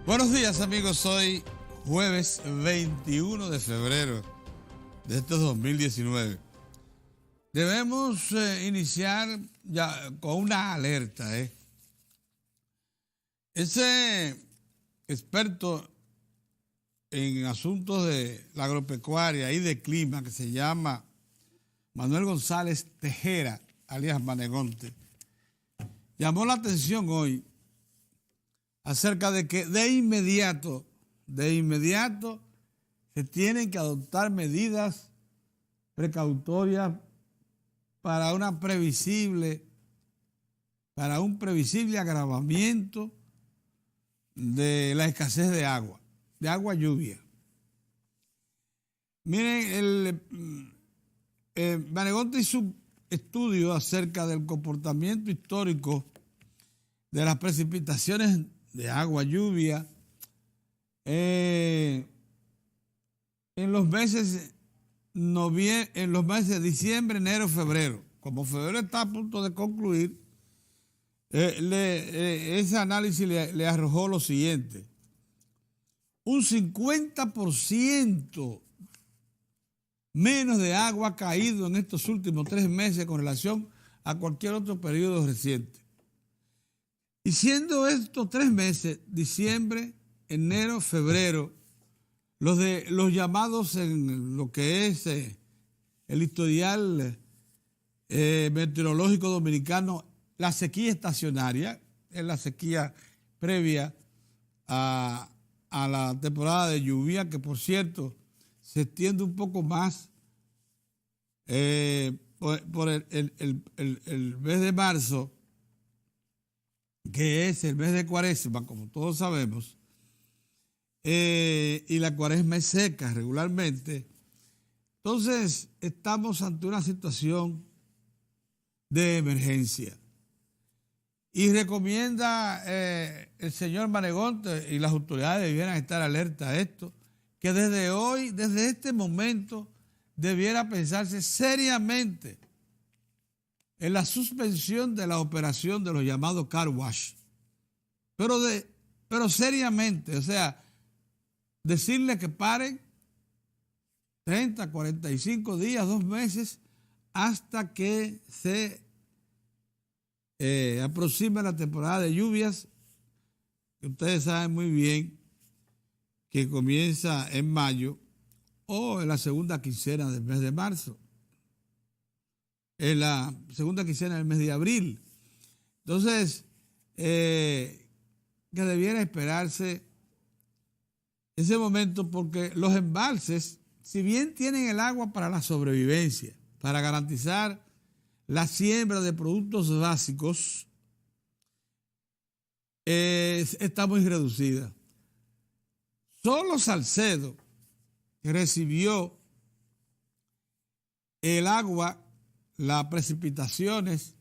Buenos días, amigos. Hoy jueves 21 de febrero de este 2019. Debemos iniciar ya con una alerta. Ese experto en asuntos de la agropecuaria y de clima que se llama Manuel González Tejera, alias Manegonte, llamó la atención hoy acerca de que de inmediato se tienen que adoptar medidas precautorias para un previsible agravamiento de la escasez de agua lluvia. Miren, Manegonte hizo un estudio acerca del comportamiento histórico de las precipitaciones de agua lluvia en los meses de diciembre, enero, febrero. Como febrero está a punto de concluir, ese análisis le arrojó lo siguiente: un 50% menos de agua ha caído en estos últimos 3 meses con relación a cualquier otro periodo reciente. Y siendo estos 3 meses, diciembre, enero, febrero, los llamados en lo que es el historial meteorológico dominicano, la sequía estacionaria, es la sequía previa a la temporada de lluvia, que por cierto se extiende un poco más por el mes de marzo, que es el mes de Cuaresma, como todos sabemos, y la Cuaresma es seca regularmente. Entonces estamos ante una situación de emergencia. Y recomienda el señor Manegonte, y las autoridades debieran estar alerta a esto, que desde hoy, desde este momento, debiera pensarse seriamente en la suspensión de la operación de los llamados car wash. Pero seriamente, o sea, decirle que paren 30, 45 días, 2 meses, hasta que se aproxima la temporada de lluvias, que ustedes saben muy bien que comienza en mayo o en la segunda quincena del mes de marzo, en la segunda quincena del mes de abril. Entonces, que debiera esperarse ese momento, porque los embalses, si bien tienen el agua para la sobrevivencia, para garantizar la siembra de productos básicos, está muy reducida. Solo Salcedo recibió el agua, las precipitaciones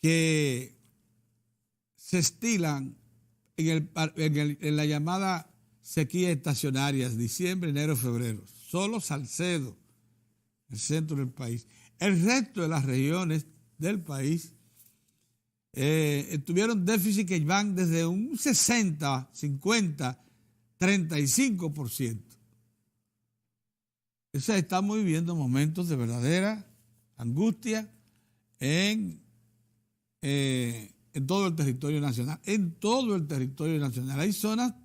que se estilan en la llamada sequía estacionaria, diciembre, enero, febrero. Solo Salcedo, el centro del país. El resto de las regiones del país tuvieron déficit que van desde un 60, 50, 35%. O sea, estamos viviendo momentos de verdadera angustia en todo el territorio nacional. En todo el territorio nacional. Hay zonas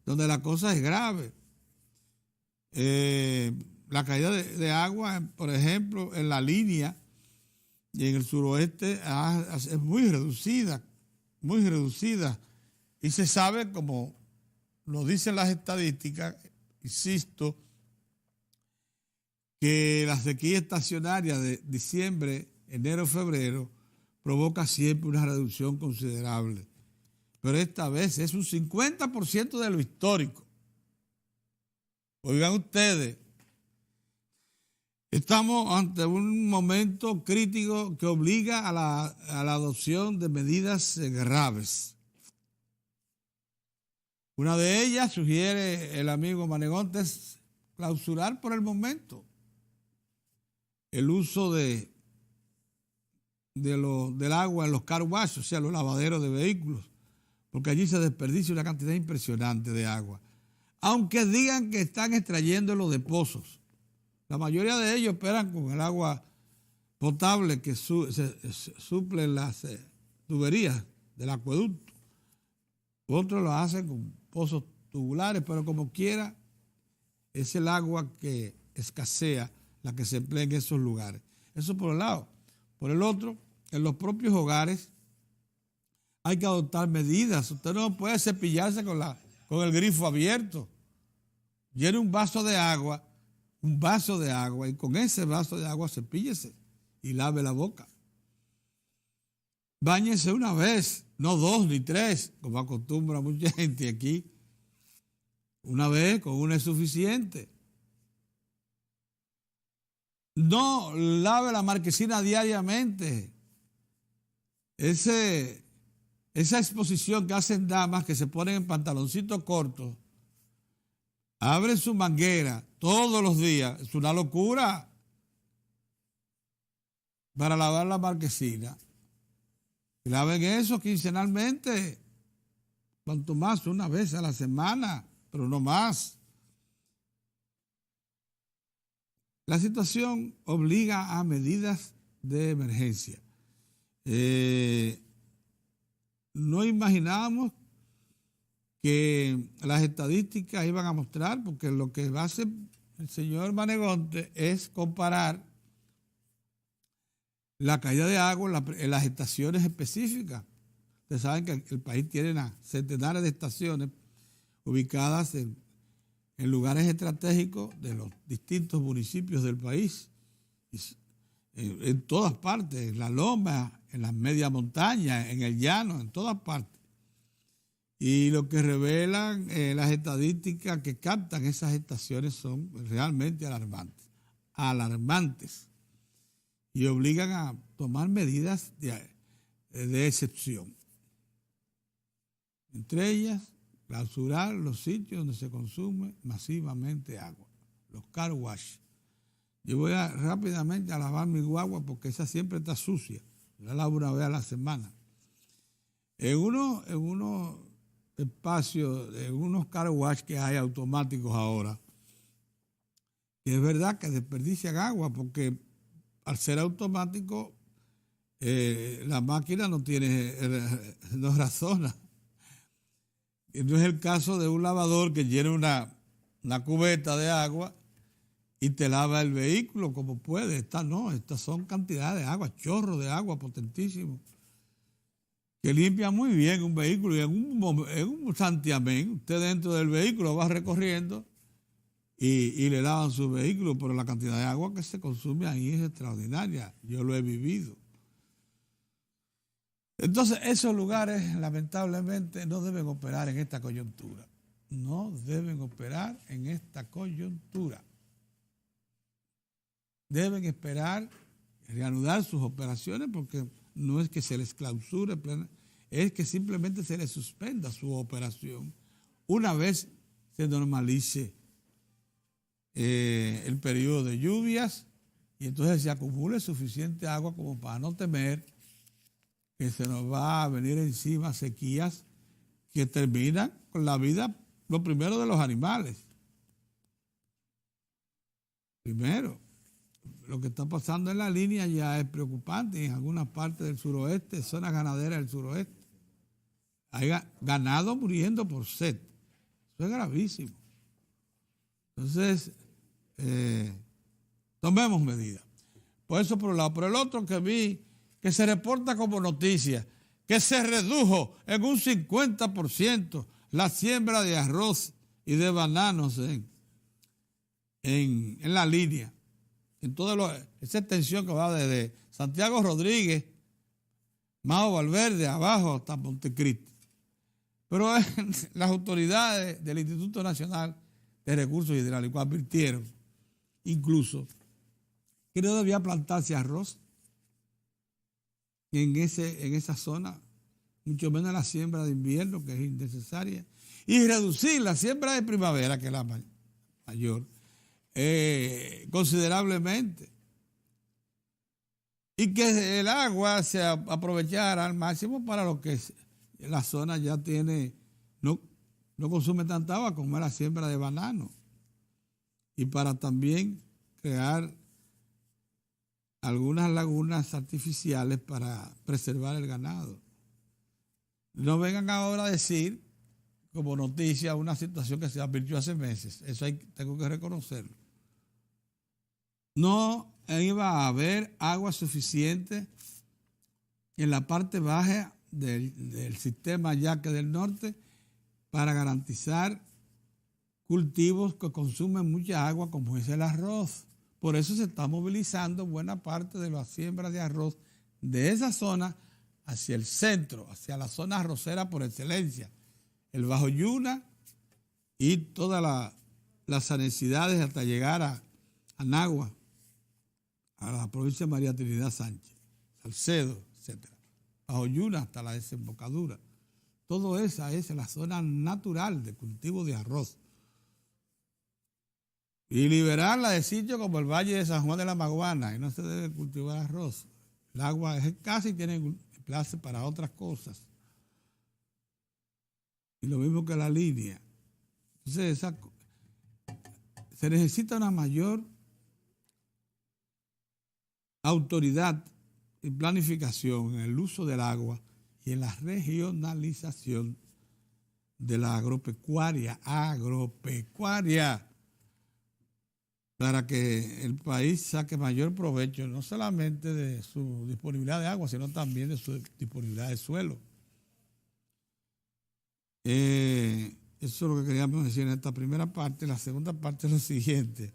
donde la cosa es grave. La caída de agua, por ejemplo, en la línea y en el suroeste es muy reducida. Y se sabe, como lo dicen las estadísticas, insisto, que la sequía estacionaria de diciembre, enero, febrero provoca siempre una reducción considerable. Pero esta vez es un 50% de lo histórico. Oigan ustedes, estamos ante un momento crítico que obliga a la adopción de medidas graves. Una de ellas, sugiere el amigo Manegonte, es clausurar por el momento el uso del agua en los car wash, o sea, los lavaderos de vehículos, porque allí se desperdicia una cantidad impresionante de agua. Aunque digan que están extrayéndolo de pozos, la mayoría de ellos operan con el agua potable que suplen las tuberías del acueducto. Otros lo hacen con pozos tubulares, pero como quiera, es el agua que escasea la que se emplea en esos lugares. Eso por un lado. Por el otro, en los propios hogares hay que adoptar medidas. Usted no puede cepillarse con el grifo abierto. Llene un vaso de agua, y con ese vaso de agua cepíllese y lave la boca. Báñese una vez, no dos ni tres, como acostumbra mucha gente aquí. Una vez con una es suficiente. No lave la marquesina diariamente. Esa exposición que hacen damas que se ponen en pantaloncitos cortos, abren su manguera todos los días, es una locura para lavar la marquesina. Y laven eso quincenalmente, cuanto más, una vez a la semana, pero no más. La situación obliga a medidas de emergencia. No imaginábamos que las estadísticas iban a mostrar, porque lo que va a hacer el señor Manegonte es comparar la caída de agua en las estaciones específicas. Ustedes saben que el país tiene centenares de estaciones ubicadas en lugares estratégicos de los distintos municipios del país, en todas partes, en la loma, en las medias montañas, en el llano, en todas partes. Y lo que revelan las estadísticas que captan esas estaciones son realmente alarmantes, y obligan a tomar medidas de excepción. Entre ellas, clausurar los sitios donde se consume masivamente agua, los car wash. Yo voy rápidamente a lavar mi guagua porque esa siempre está sucia. La lavo una vez a la semana. En unos espacios, en unos car wash que hay automáticos ahora, y es verdad que desperdician agua porque al ser automático la máquina no razona. Y no es el caso de un lavador que llena una cubeta de agua y te lava el vehículo como puede. Estas son cantidades de agua, chorros de agua potentísimos, que limpia muy bien un vehículo. Y en un santiamén, usted dentro del vehículo va recorriendo y le lavan su vehículo, pero la cantidad de agua que se consume ahí es extraordinaria. Yo lo he vivido. Entonces, esos lugares, lamentablemente, no deben operar en esta coyuntura. No deben operar en esta coyuntura. Deben esperar, reanudar sus operaciones, porque no es que se les clausure, es que simplemente se les suspenda su operación una vez se normalice el periodo de lluvias, y entonces se acumule suficiente agua como para no temer que se nos va a venir encima sequías que terminan con la vida, lo primero, de los animales. Primero, lo que está pasando en la línea ya es preocupante en algunas partes del suroeste, zonas ganaderas del suroeste. Hay ganado muriendo por sed. Eso es gravísimo. Entonces, tomemos medidas. Por eso por un lado. Por el otro, que vi que se reporta como noticia que se redujo en un 50% la siembra de arroz y de bananos en la línea. En toda esa extensión que va desde Santiago Rodríguez, Mao Valverde, abajo hasta Montecristi. Pero las autoridades del Instituto Nacional de Recursos Hidráulicos advirtieron incluso que no debía plantarse arroz en esa zona, mucho menos la siembra de invierno, que es innecesaria, y reducir la siembra de primavera, que es la mayor, considerablemente, y que el agua se aprovechara al máximo para lo que la zona ya tiene, no consume tanta agua como es la siembra de banano. Y para también crear algunas lagunas artificiales para preservar el ganado. No vengan ahora a decir, como noticia, una situación que se advirtió hace meses. Eso tengo que reconocerlo. No iba a haber agua suficiente en la parte baja del sistema Yaque del Norte para garantizar cultivos que consumen mucha agua, como es el arroz. Por eso se está movilizando buena parte de las siembras de arroz de esa zona hacia el centro, hacia la zona arrocera por excelencia, el Bajo Yuna y todas las necesidades hasta llegar a Nagua, a la provincia de María Trinidad Sánchez, Salcedo, etc. Bajo Yuna hasta la desembocadura. Todo esa es la zona natural de cultivo de arroz. Y liberarla de sitios como el Valle de San Juan de la Maguana, y no se debe cultivar arroz. El agua es escasa y tiene place para otras cosas. Y lo mismo que la línea. Entonces, se necesita una mayor autoridad y planificación en el uso del agua y en la regionalización de la agropecuaria, para que el país saque mayor provecho no solamente de su disponibilidad de agua, sino también de su disponibilidad de suelo. Eso es lo que queríamos decir en esta primera parte. La segunda parte es lo siguiente.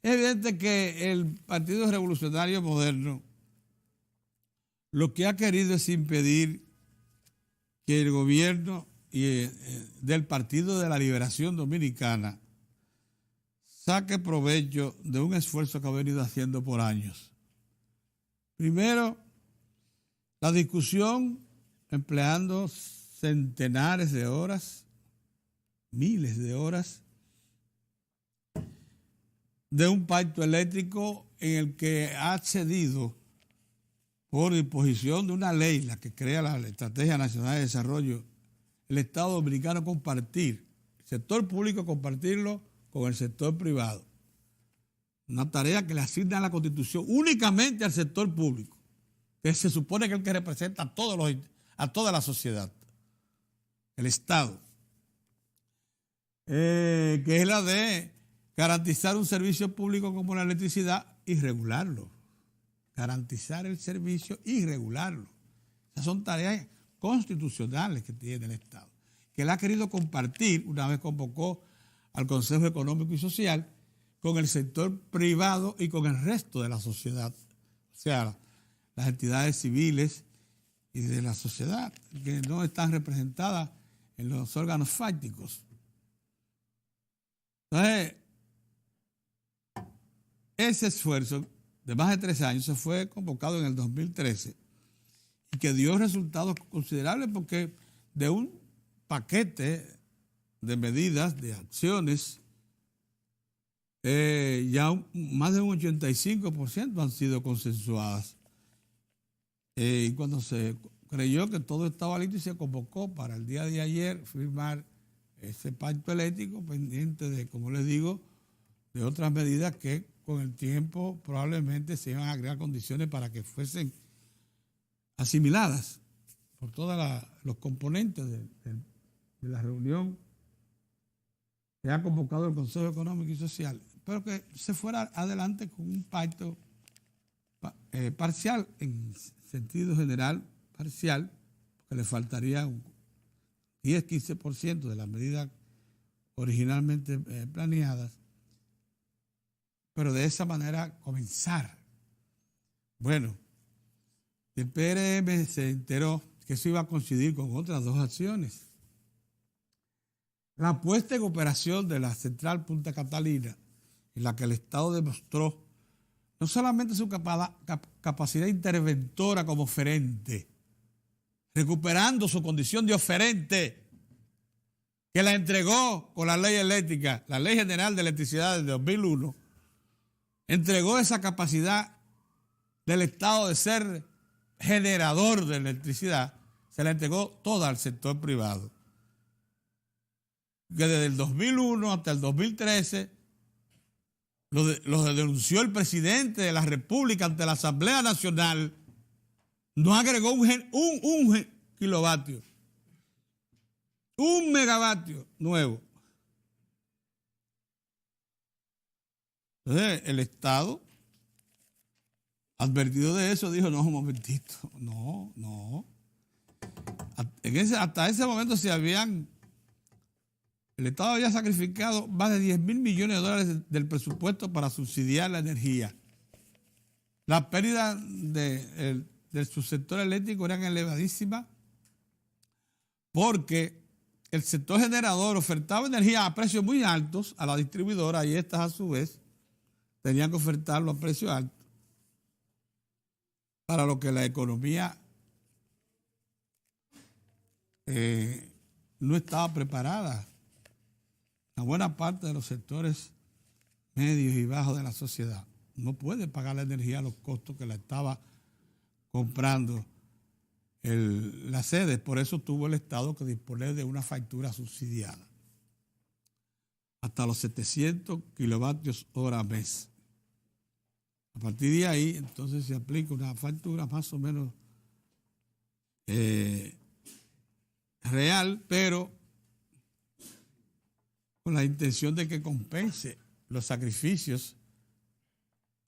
Es evidente que el Partido Revolucionario Moderno lo que ha querido es impedir que el gobierno del Partido de la Liberación Dominicana saque provecho de un esfuerzo que ha venido haciendo por años. Primero, la discusión empleando centenares de horas, miles de horas, de un pacto eléctrico en el que ha accedido por disposición de una ley, la que crea la Estrategia Nacional de Desarrollo, el Estado Dominicano compartir, el sector público compartirlo con el sector privado. Una tarea que le asigna la Constitución únicamente al sector público, que se supone que es el que representa a toda la sociedad, el Estado, que es la de garantizar un servicio público como la electricidad y regularlo. Garantizar el servicio y regularlo. Esas son tareas constitucionales que tiene el Estado, que él ha querido compartir una vez convocó al Consejo Económico y Social con el sector privado y con el resto de la sociedad, o sea, las entidades civiles y de la sociedad que no están representadas en los órganos fácticos. Entonces, ese esfuerzo de más de 3 años se fue convocado en el 2013 y que dio resultados considerables porque de un paquete de medidas, de acciones, ya más de un 85% han sido consensuadas. Y cuando se creyó que todo estaba listo y se convocó para el día de ayer firmar ese pacto eléctrico pendiente de, como les digo, de otras medidas que con el tiempo probablemente se iban a crear condiciones para que fuesen asimiladas por todos los componentes de la reunión que ha convocado el Consejo Económico y Social, pero que se fuera adelante con un pacto parcial, en sentido general, parcial, porque le faltaría un 10-15% de las medidas originalmente planeadas, pero de esa manera comenzar. Bueno, el PRM se enteró que eso iba a coincidir con otras 2 acciones. La puesta en operación de la central Punta Catalina, en la que el Estado demostró no solamente su capacidad interventora como oferente, recuperando su condición de oferente, que la entregó con la ley eléctrica, la Ley General de Electricidad de 2001, entregó esa capacidad del Estado de ser generador de electricidad, se la entregó toda al sector privado. Que desde el 2001 hasta el 2013 lo denunció el presidente de la República ante la Asamblea Nacional, no agregó un kilovatio, un megavatio nuevo. Entonces, el Estado, advertido de eso, dijo, no, un momentito, no. Hasta ese momento el Estado había sacrificado más de 10.000 millones de dólares del presupuesto para subsidiar la energía. Las pérdidas del subsector eléctrico eran elevadísimas porque el sector generador ofertaba energía a precios muy altos a la distribuidora y estas a su vez tenían que ofertarlo a precios altos, para lo que la economía no estaba preparada. Una buena parte de los sectores medios y bajos de la sociedad no puede pagar la energía a los costos que la estaba comprando la sede. Por eso tuvo el Estado que disponer de una factura subsidiada hasta los 700 kilovatios hora mes. A partir de ahí, entonces se aplica una factura más o menos real, pero con la intención de que compense los sacrificios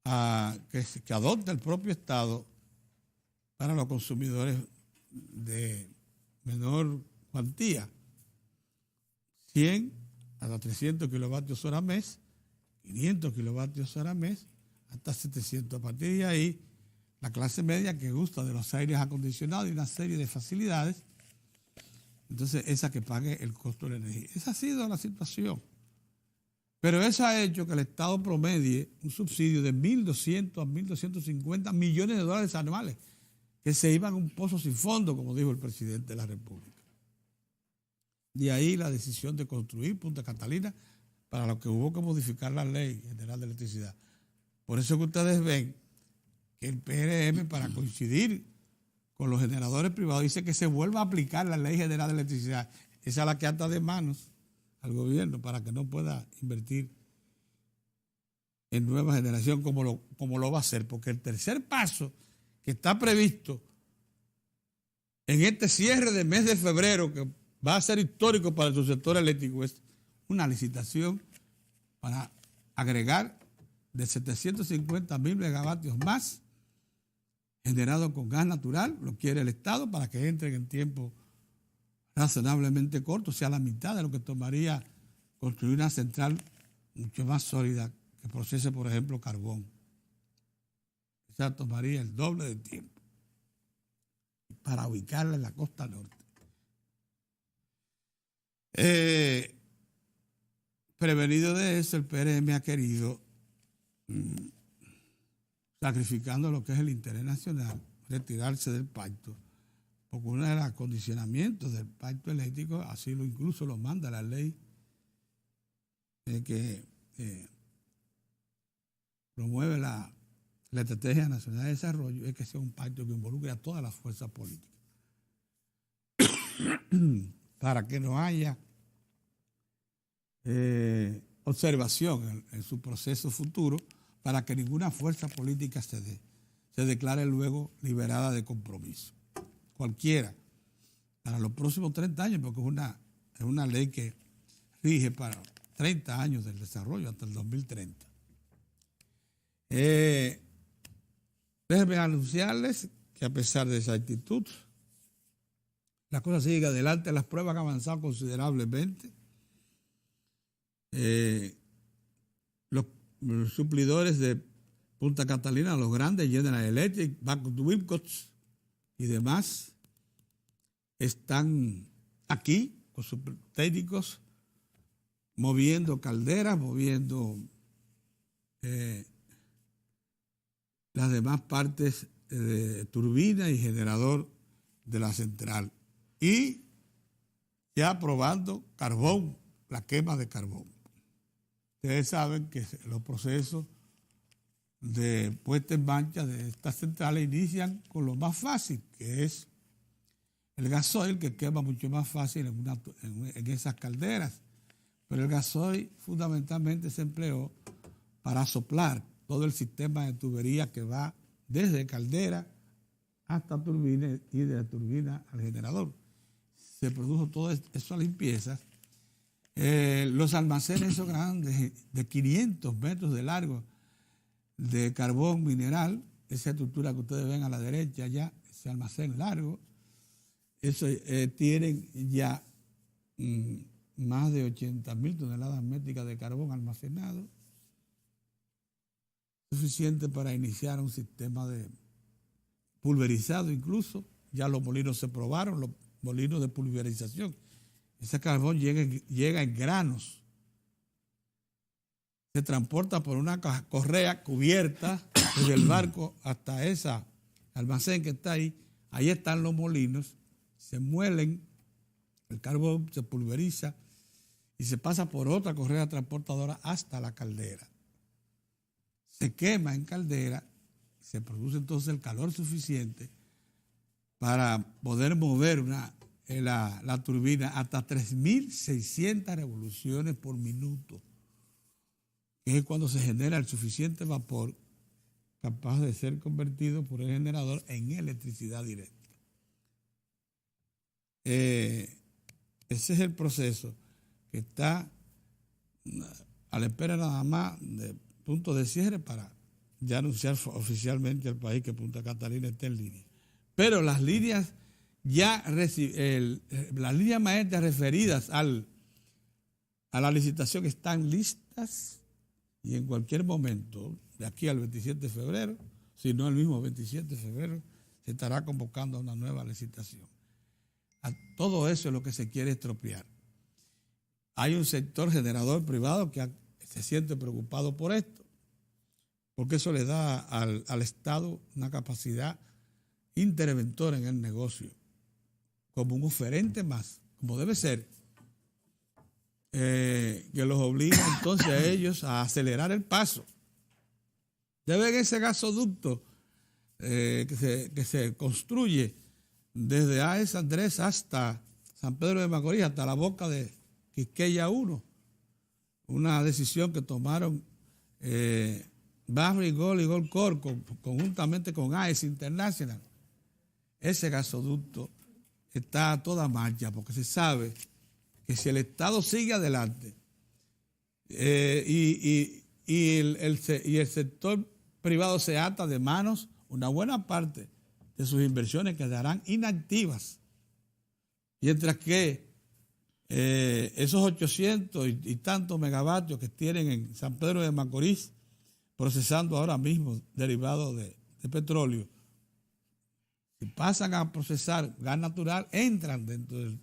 que adopta el propio Estado para los consumidores de menor cuantía. 100 hasta 300 kilovatios hora mes, 500 kilovatios hora mes, hasta 700. A partir de ahí, la clase media que gusta de los aires acondicionados y una serie de facilidades, entonces esa que pague el costo de la energía. Esa ha sido la situación. Pero eso ha hecho que el Estado promedie un subsidio de 1.200 a 1.250 millones de dólares anuales, que se iban a un pozo sin fondo, como dijo el presidente de la República. De ahí la decisión de construir Punta Catalina, para lo que hubo que modificar la Ley General de Electricidad. Por eso que ustedes ven que el PRM, para coincidir con los generadores privados, dice que se vuelva a aplicar la Ley General de Electricidad. Esa es la que ata de manos al gobierno para que no pueda invertir en nueva generación como lo va a hacer. Porque el tercer paso que está previsto en este cierre del mes de febrero, que va a ser histórico para el subsector eléctrico, es una licitación para agregar de 750.000 megavatios más generados con gas natural. Lo quiere el Estado para que entren en tiempo razonablemente corto, sea la mitad de lo que tomaría construir una central mucho más sólida que procese, por ejemplo, carbón. Esa tomaría el doble de tiempo para ubicarla en la costa norte. Prevenido de eso, el PRM ha querido, sacrificando lo que es el interés nacional, retirarse del pacto, porque uno de los condicionamientos del pacto eléctrico, así incluso lo manda la ley que promueve la Estrategia Nacional de Desarrollo, es que sea un pacto que involucre a todas las fuerzas políticas, para que no haya observación en su proceso futuro, para que ninguna fuerza política se declare luego liberada de compromiso. Cualquiera, para los próximos 30 años, porque es una ley que rige para 30 años del desarrollo hasta el 2030. Déjenme anunciarles que a pesar de esa actitud, la cosa sigue adelante, las pruebas han avanzado considerablemente. Los suplidores de Punta Catalina, los grandes, General Electric, Backup Wilcox y demás, están aquí con sus técnicos moviendo calderas, moviendo las demás partes de turbina y generador de la central. Y ya probando carbón, la quema de carbón. Ustedes saben que los procesos de puesta en marcha de estas centrales inician con lo más fácil, que es el gasoil, que quema mucho más fácil en esas calderas. Pero el gasoil fundamentalmente se empleó para soplar todo el sistema de tubería que va desde caldera hasta turbina y de turbina al generador. Se produjo toda esa limpieza. Los almacenes esos grandes de 500 metros de largo de carbón mineral, esa estructura que ustedes ven a la derecha allá, ese almacén largo, eso tienen ya más de 80.000 toneladas métricas de carbón almacenado, suficiente para iniciar un sistema de pulverizado incluso. Ya los molinos se probaron, los molinos de pulverización. Ese carbón llega en granos. Se transporta por una correa cubierta desde el barco hasta ese almacén que está ahí. Ahí están los molinos, se muelen, el carbón se pulveriza y se pasa por otra correa transportadora hasta la caldera. Se quema en caldera, se produce entonces el calor suficiente para poder mover la turbina hasta 3.600 revoluciones por minuto, que es cuando se genera el suficiente vapor capaz de ser convertido por el generador en electricidad directa. Ese es el proceso que está a la espera nada más de punto de cierre para ya anunciar oficialmente al país que Punta Catalina está en línea. Pero las líneas las líneas maestras referidas a la licitación están listas y en cualquier momento, de aquí al 27 de febrero, si no el mismo 27 de febrero, se estará convocando a una nueva licitación. A todo eso es lo que se quiere estropear. Hay un sector generador privado que se siente preocupado por esto, porque eso le da al Estado una capacidad interventora en el negocio, como un oferente más, como debe ser, que los obliga entonces a ellos a acelerar el paso. Deben ese gasoducto que se construye desde AES Andrés hasta San Pedro de Macorís, hasta la boca de Quisqueya 1, una decisión que tomaron Barrick Gold y Gold Corp conjuntamente con AES International. Ese gasoducto está a toda marcha porque se sabe que si el Estado sigue adelante y el sector privado se ata de manos, una buena parte de sus inversiones quedarán inactivas. Mientras que esos 800 y tantos megavatios que tienen en San Pedro de Macorís, procesando ahora mismo derivados de petróleo, si pasan a procesar gas natural, entran dentro de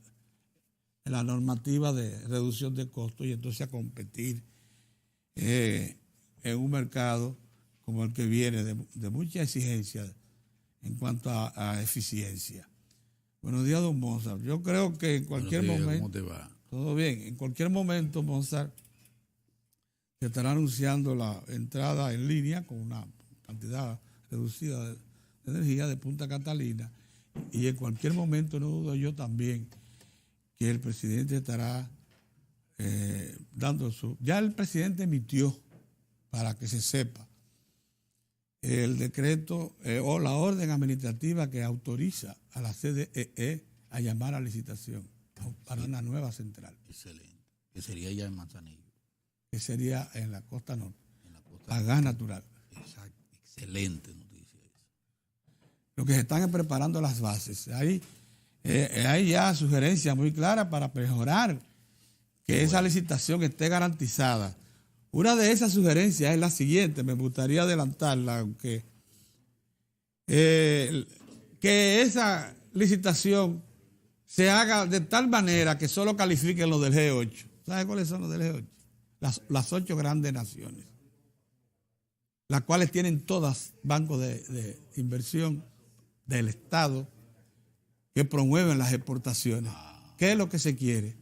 la normativa de reducción de costos y entonces a competir en un mercado como el que viene de mucha exigencia en cuanto a eficiencia. Buenos días, don Mozart. Yo creo que en cualquier momento... ¿Cómo te va? Todo bien. En cualquier momento, Mozart, se estará anunciando la entrada en línea con una cantidad reducida de energía de Punta Catalina, y en cualquier momento, no dudo yo también, que el presidente estará dando su... Ya el presidente emitió, para que se sepa, el decreto o la orden administrativa que autoriza a la CDEE a llamar a licitación para una nueva central. Excelente. Que sería ya en Manzanillo. Que sería en la costa norte. En la costa a gas natural. Exacto. Excelente noticia esa. Lo que se están preparando las bases. Hay ya sugerencias muy claras para mejorar que esa licitación esté garantizada. Una de esas sugerencias es la siguiente, me gustaría adelantarla, aunque que esa licitación se haga de tal manera que solo califiquen los del G8. ¿Sabe cuáles son los del G8? Las 8 grandes naciones, las cuales tienen todas bancos de inversión del Estado que promueven las exportaciones. ¿Qué es lo que se quiere?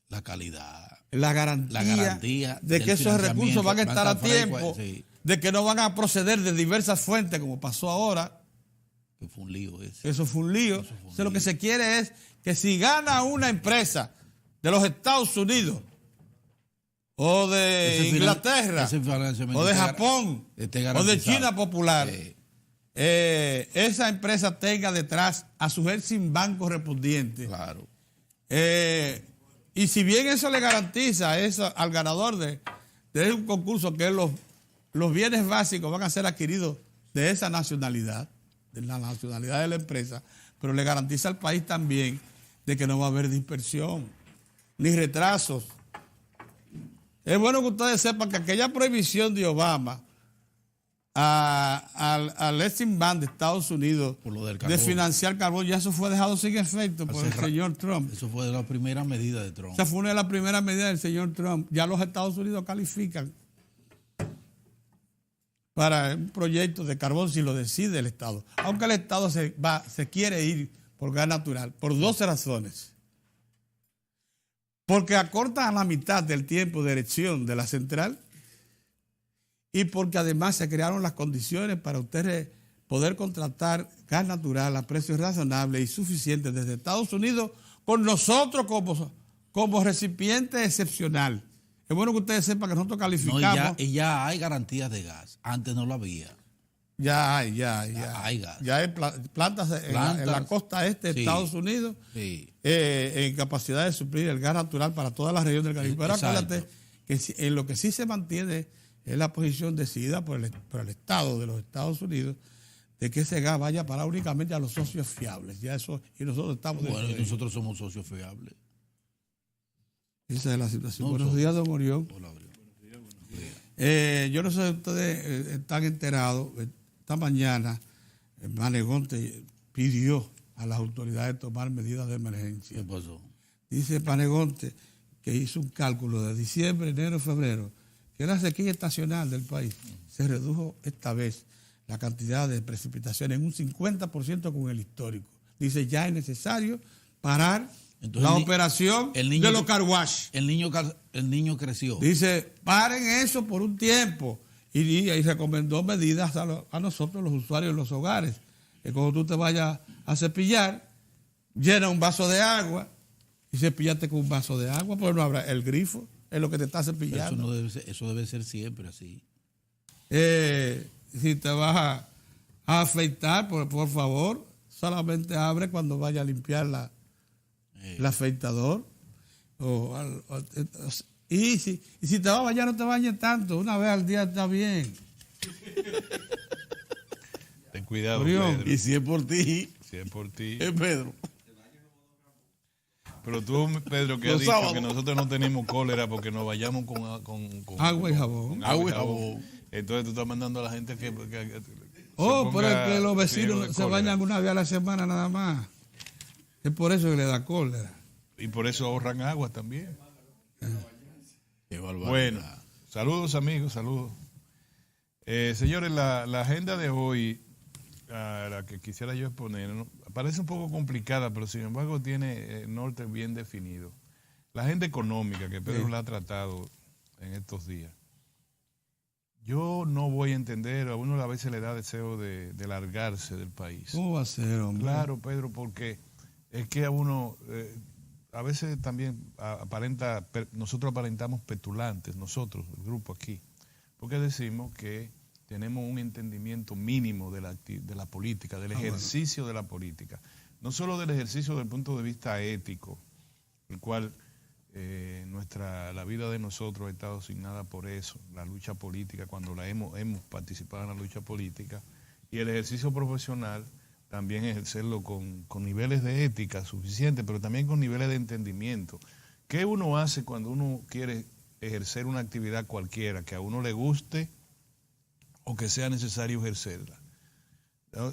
La calidad. La garantía de que esos recursos van a estar a tiempo, sí, de que no van a proceder de diversas fuentes, como pasó ahora, Que fue un lío ese. Eso fue un lío. Entonces, lo que se quiere es que si gana una empresa de los Estados Unidos o de Inglaterra o de Japón o de China Popular, esa empresa tenga detrás a su Exim Banco respondiente. Claro. Y si bien eso le garantiza eso al ganador de un concurso que los bienes básicos van a ser adquiridos de esa nacionalidad, de la nacionalidad de la empresa, pero le garantiza al país también de que no va a haber dispersión ni retrasos. Es bueno que ustedes sepan que aquella prohibición de Obama al Exim Bank de Estados Unidos de financiar carbón, ya eso fue dejado sin efecto por el señor Trump. Eso fue de la primera medida de Trump. Esa fue una de las primeras medidas del señor Trump. Ya los Estados Unidos califican para un proyecto de carbón si lo decide el Estado. Aunque el Estado se quiere ir por gas natural, por 12 razones. Porque acorta a la mitad del tiempo de erección de la central y porque además se crearon las condiciones para usted poder contratar gas natural a precios razonables y suficientes desde Estados Unidos con nosotros como recipiente excepcional. Es bueno que ustedes sepan que nosotros calificamos. Y ya hay garantías de gas. Antes no lo había. Ya hay gas. Ya hay plantas en la costa este de Estados Unidos en capacidad de suplir el gas natural para toda la región del Caribe. Pero acuérdate que en lo que sí se mantiene es la posición decidida por el Estado de los Estados Unidos de que ese gas vaya para únicamente a los socios fiables. Ya eso, y nosotros estamos... Bueno, y nosotros somos socios fiables. Esa es la situación. Buenos días, don Orión. Hola, yo no sé si ustedes están enterados. Esta mañana, Panegonte pidió a las autoridades tomar medidas de emergencia. ¿Qué pasó? Dice Panegonte que hizo un cálculo de diciembre, enero, febrero, que la sequía estacional del país se redujo esta vez la cantidad de precipitaciones en un 50% con el histórico. Dice, ya es necesario parar la operación de los car wash. El niño creció. Dice, paren eso por un tiempo. Y recomendó medidas a nosotros, los usuarios en los hogares. Que cuando tú te vayas a cepillar, llena un vaso de agua y cepillate con un vaso de agua, porque no habrá el grifo, es lo que te está cepillando. Eso debe ser siempre así. Si te vas a afeitar, por favor, solamente abre cuando vaya a limpiar el afeitador. Y si te vas a bañar, no te bañes tanto. Una vez al día está bien. Ten cuidado, Orión. Pedro. Y si es por ti. Si es por ti. Es Pedro. Pero tú, Pedro, que has dicho que nosotros no tenemos cólera porque nos vayamos con agua y jabón. Con agua y jabón. Entonces tú estás mandando a la gente que pero es que los vecinos se bañan una vez a la semana nada más. Es por eso que le da cólera. Y por eso ahorran agua también. Qué barbaridad. Bueno, saludos amigos, saludos. Señores, la agenda de hoy, la que quisiera yo exponer, ¿no? Parece un poco complicada, pero sin embargo tiene el norte bien definido. La agenda económica que Pedro la ha tratado en estos días. Yo no voy a entender, a uno a veces le da deseo de largarse del país. ¿Cómo va a ser, hombre? Claro, Pedro, porque es que a uno... a veces también nosotros aparentamos petulantes, nosotros, el grupo aquí, porque decimos que tenemos un entendimiento mínimo de la política, del ejercicio de la política. No solo del ejercicio desde el punto de vista ético, el cual la vida de nosotros ha estado asignada por eso, la lucha política, cuando hemos participado en la lucha política, y el ejercicio profesional, también ejercerlo con niveles de ética suficientes, pero también con niveles de entendimiento. ¿Qué uno hace cuando uno quiere ejercer una actividad cualquiera, que a uno le guste o que sea necesario ejercerla?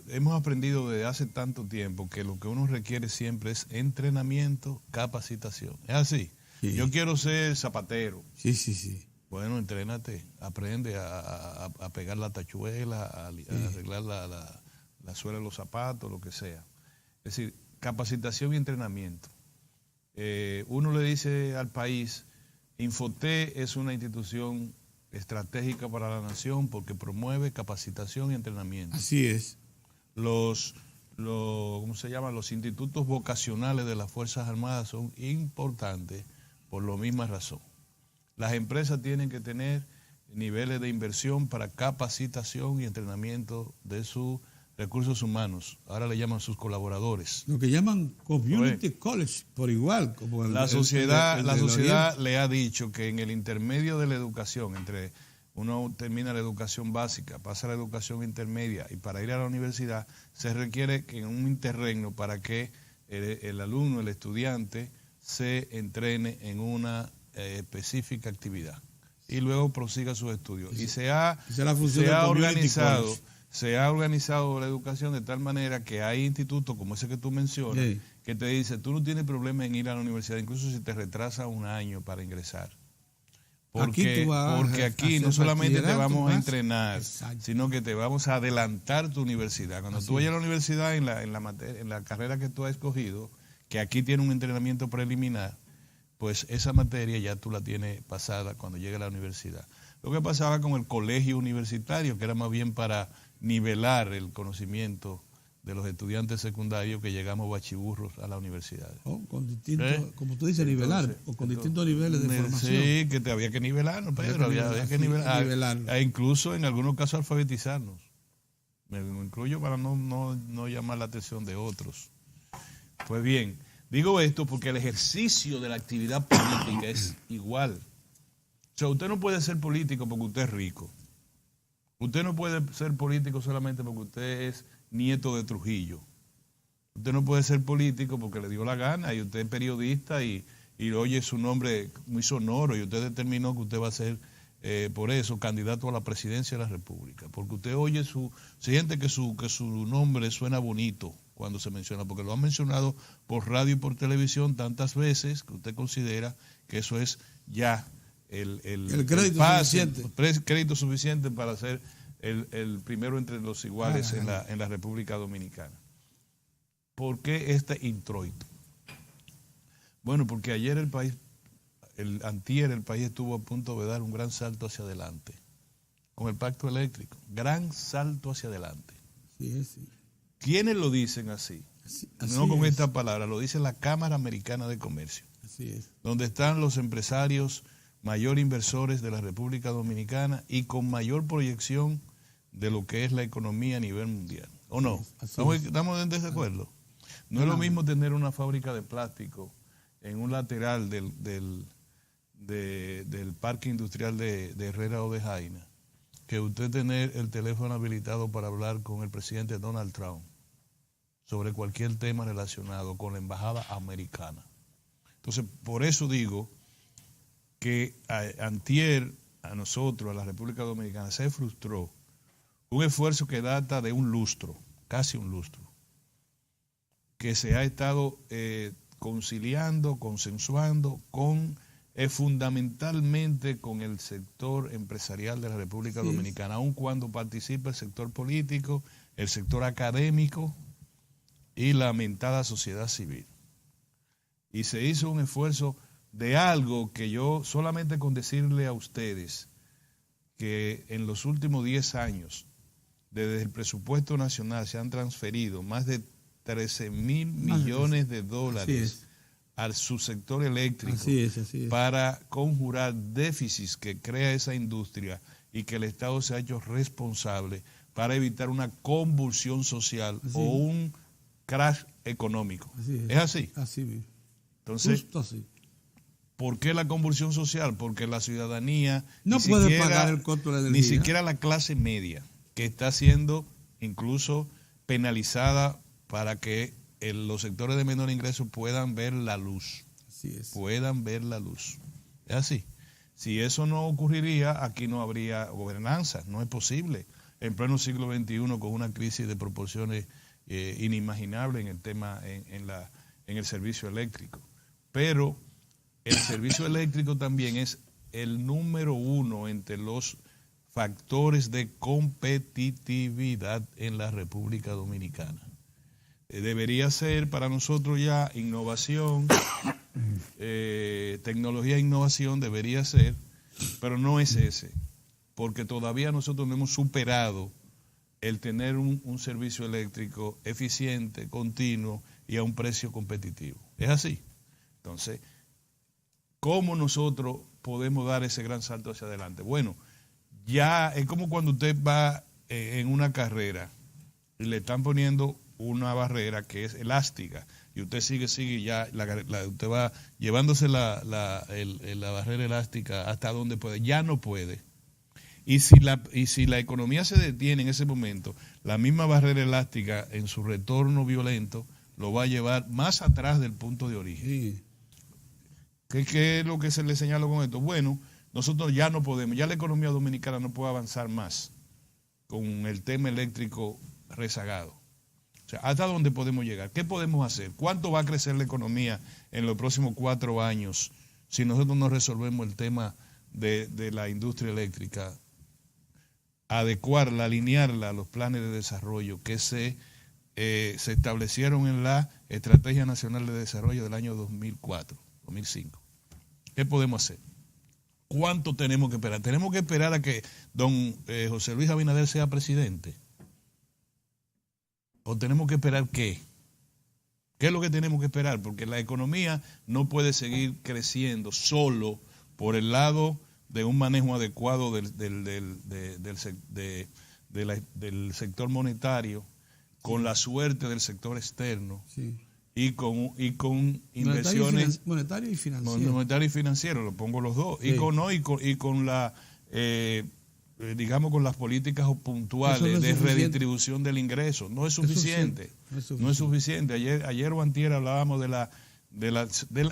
Hemos aprendido desde hace tanto tiempo que lo que uno requiere siempre es entrenamiento, capacitación. ¿Es así? Sí. Yo quiero ser zapatero. Sí. Bueno, entrénate, aprende a pegar la tachuela, a arreglar la suela de los zapatos, lo que sea. Es decir, capacitación y entrenamiento. Uno le dice al país, Infotep es una institución estratégica para la nación porque promueve capacitación y entrenamiento. Así es. Los ¿cómo se llaman? Los institutos vocacionales de las Fuerzas Armadas son importantes por la misma razón. Las empresas tienen que tener niveles de inversión para capacitación y entrenamiento de sus recursos humanos. Ahora le llaman sus colaboradores. Lo que llaman community college, por igual. Como la sociedad le ha dicho que en el intermedio de la educación, entre uno termina la educación básica, pasa a la educación intermedia y para ir a la universidad se requiere que en un interregno para que el alumno, el estudiante, se entrene en una específica actividad y luego prosiga sus estudios. Y se ha organizado la educación de tal manera que hay institutos como ese que tú mencionas, que te dice, tú no tienes problema en ir a la universidad, incluso si te retrasa un año para ingresar. Porque aquí no solamente te vamos a entrenar, sino que te vamos a adelantar tu universidad. Cuando tú vayas a la universidad en la carrera que tú has escogido, que aquí tiene un entrenamiento preliminar, pues esa materia ya tú la tienes pasada cuando llegue a la universidad. Lo que pasaba con el colegio universitario, que era más bien para nivelar el conocimiento de los estudiantes secundarios que llegamos bachiburros a la universidad. Con distintos, como tú dices, nivelar, o con distintos niveles de formación. Sí, que había que nivelarnos, Pedro, había que nivelar. Incluso en algunos casos alfabetizarnos. Me incluyo para no llamar la atención de otros. Pues bien, digo esto porque el ejercicio de la actividad política es igual. O sea, usted no puede ser político porque usted es rico. Usted no puede ser político solamente porque usted es nieto de Trujillo. Usted no puede ser político porque le dio la gana y usted es periodista y oye su nombre muy sonoro y usted determinó que usted va a ser, por eso, candidato a la presidencia de la República. Porque usted oye siente que su nombre suena bonito cuando se menciona, porque lo han mencionado por radio y por televisión tantas veces que usted considera que eso es ya el crédito suficiente para ser el primero entre los iguales en la República Dominicana. ¿Por qué este introito? Bueno, porque ayer antier el país estuvo a punto de dar un gran salto hacia adelante con el pacto eléctrico. Gran salto hacia adelante. Sí. ¿Quiénes lo dicen así? No con esta palabra, lo dice la Cámara Americana de Comercio. Así es. Donde están los empresarios mayor inversores de la República Dominicana y con mayor proyección de lo que es la economía a nivel mundial. ¿O no? ¿Estamos en desacuerdo? No es lo mismo tener una fábrica de plástico en un lateral del parque industrial de Herrera o de Jaina que usted tener el teléfono habilitado para hablar con el presidente Donald Trump sobre cualquier tema relacionado con la embajada americana. Entonces, por eso digo que antier a nosotros, a la República Dominicana, se frustró un esfuerzo que data de un lustro, casi un lustro, que se ha estado conciliando, consensuando fundamentalmente con el sector empresarial de la República Dominicana, aun cuando participa el sector político, el sector académico y la mentada sociedad civil. Y se hizo un esfuerzo de algo que yo, solamente con decirle a ustedes que en los últimos 10 años, desde el presupuesto nacional se han transferido más de 13,000 millones de dólares al subsector eléctrico así es. Para conjurar déficits que crea esa industria y que el Estado se ha hecho responsable para evitar una convulsión social o un crash económico. ¿Es así? Así mismo. Entonces, justo así. ¿Por qué la convulsión social? Porque la ciudadanía no puede pagar el costo de la energía. Ni siquiera la clase media, que está siendo incluso penalizada para que los sectores de menor ingreso puedan ver la luz. Así es. Puedan ver la luz. Es así. Si eso no ocurriría, aquí no habría gobernanza. No es posible. En pleno siglo XXI, con una crisis de proporciones inimaginables en el tema, en el servicio eléctrico. Pero el servicio eléctrico también es el número 1 entre los factores de competitividad en la República Dominicana. Debería ser para nosotros ya innovación, tecnología e innovación debería ser, pero no es ese, porque todavía nosotros no hemos superado el tener un servicio eléctrico eficiente, continuo y a un precio competitivo. Es así. Entonces, ¿cómo nosotros podemos dar ese gran salto hacia adelante? Bueno, ya es como cuando usted va en una carrera y le están poniendo una barrera que es elástica y usted sigue y ya usted va llevándose la barrera elástica hasta donde puede, ya no puede. Y si la economía se detiene en ese momento, la misma barrera elástica en su retorno violento lo va a llevar más atrás del punto de origen. Sí. ¿Qué es lo que se le señala con esto? Bueno, nosotros ya no podemos, ya la economía dominicana no puede avanzar más con el tema eléctrico rezagado. O sea, ¿hasta dónde podemos llegar? ¿Qué podemos hacer? ¿Cuánto va a crecer la economía en los próximos 4 años si nosotros no resolvemos el tema de la industria eléctrica? Adecuarla, alinearla a los planes de desarrollo que se establecieron en la Estrategia Nacional de Desarrollo del año 2005. ¿Qué podemos hacer? ¿Cuánto tenemos que esperar? ¿Tenemos que esperar a que don José Luis Abinader sea presidente? ¿O tenemos que esperar qué? ¿Qué es lo que tenemos que esperar? Porque la economía no puede seguir creciendo solo por el lado de un manejo adecuado del sector monetario, con la suerte del sector externo, sí, y con inversiones monetario y financiero. Monetario y financiero, lo pongo los dos, sí. y con la digamos con las políticas puntuales de redistribución del ingreso. No es suficiente. No es suficiente. Ayer o antier hablábamos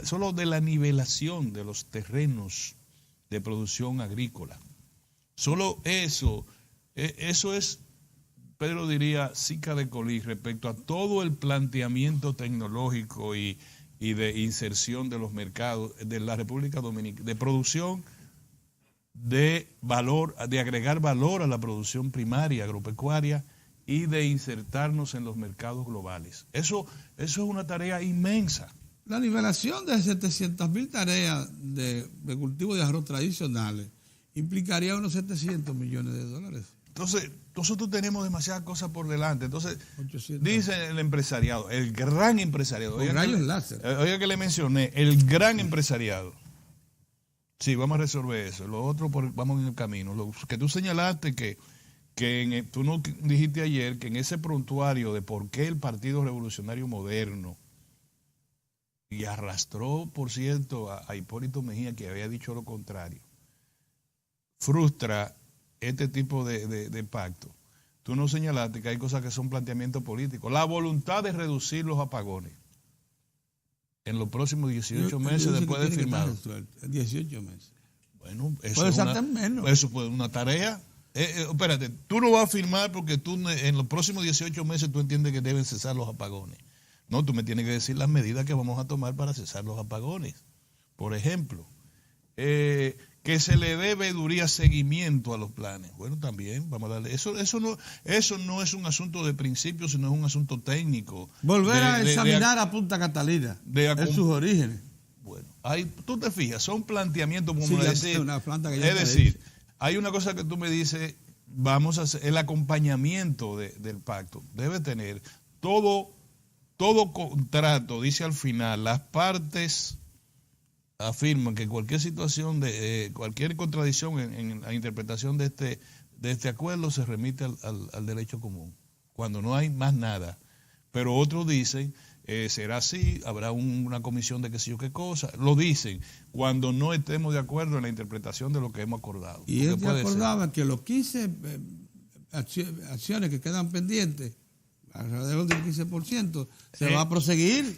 solo de la nivelación de los terrenos de producción agrícola. Solo eso es, Pedro diría, cica de colí respecto a todo el planteamiento tecnológico y de inserción de los mercados de la República Dominicana, de producción de valor, de agregar valor a la producción primaria agropecuaria y de insertarnos en los mercados globales. Eso es una tarea inmensa. La nivelación de 700.000 tareas de cultivo de arroz tradicionales implicaría unos 700 millones de dólares. Entonces, nosotros tenemos demasiadas cosas por delante. Entonces, 800. Dice el empresariado, el gran empresariado. Con rayos láser. Oiga que le mencioné, el gran empresariado. Sí, vamos a resolver eso. Lo otro, vamos en el camino. Lo que tú señalaste tú no dijiste ayer que en ese prontuario de por qué el Partido Revolucionario Moderno, y arrastró, por cierto, a Hipólito Mejía, que había dicho lo contrario, frustra este tipo de pacto. Tú no señalaste que hay cosas que son planteamientos políticos. La voluntad de reducir los apagones en los próximos 18 meses después de firmar. 18 meses. Bueno, eso puede ser menos. Eso puede ser una tarea. Espérate, tú no vas a firmar porque tú en los próximos 18 meses tú entiendes que deben cesar los apagones. No, tú me tienes que decir las medidas que vamos a tomar para cesar los apagones. Por ejemplo, que se le dé veeduría seguimiento a los planes. Bueno, también vamos a darle. Eso no es un asunto de principio, sino es un asunto técnico. Volver a examinar a Punta Catalina en sus orígenes. Bueno, ahí tú te fijas, son planteamientos como decir. Una planta que ya es decir, hay una cosa que tú me dices, vamos a hacer, el acompañamiento del pacto debe tener todo contrato, dice al final, las partes afirman que cualquier situación cualquier contradicción en la interpretación de este acuerdo se remite al derecho común, cuando no hay más nada. Pero otros dicen, será así, habrá una comisión de qué sé yo qué cosa, lo dicen, cuando no estemos de acuerdo en la interpretación de lo que hemos acordado. Y él acordaba que los 15 acciones que quedan pendientes, alrededor del 15%, se va a proseguir.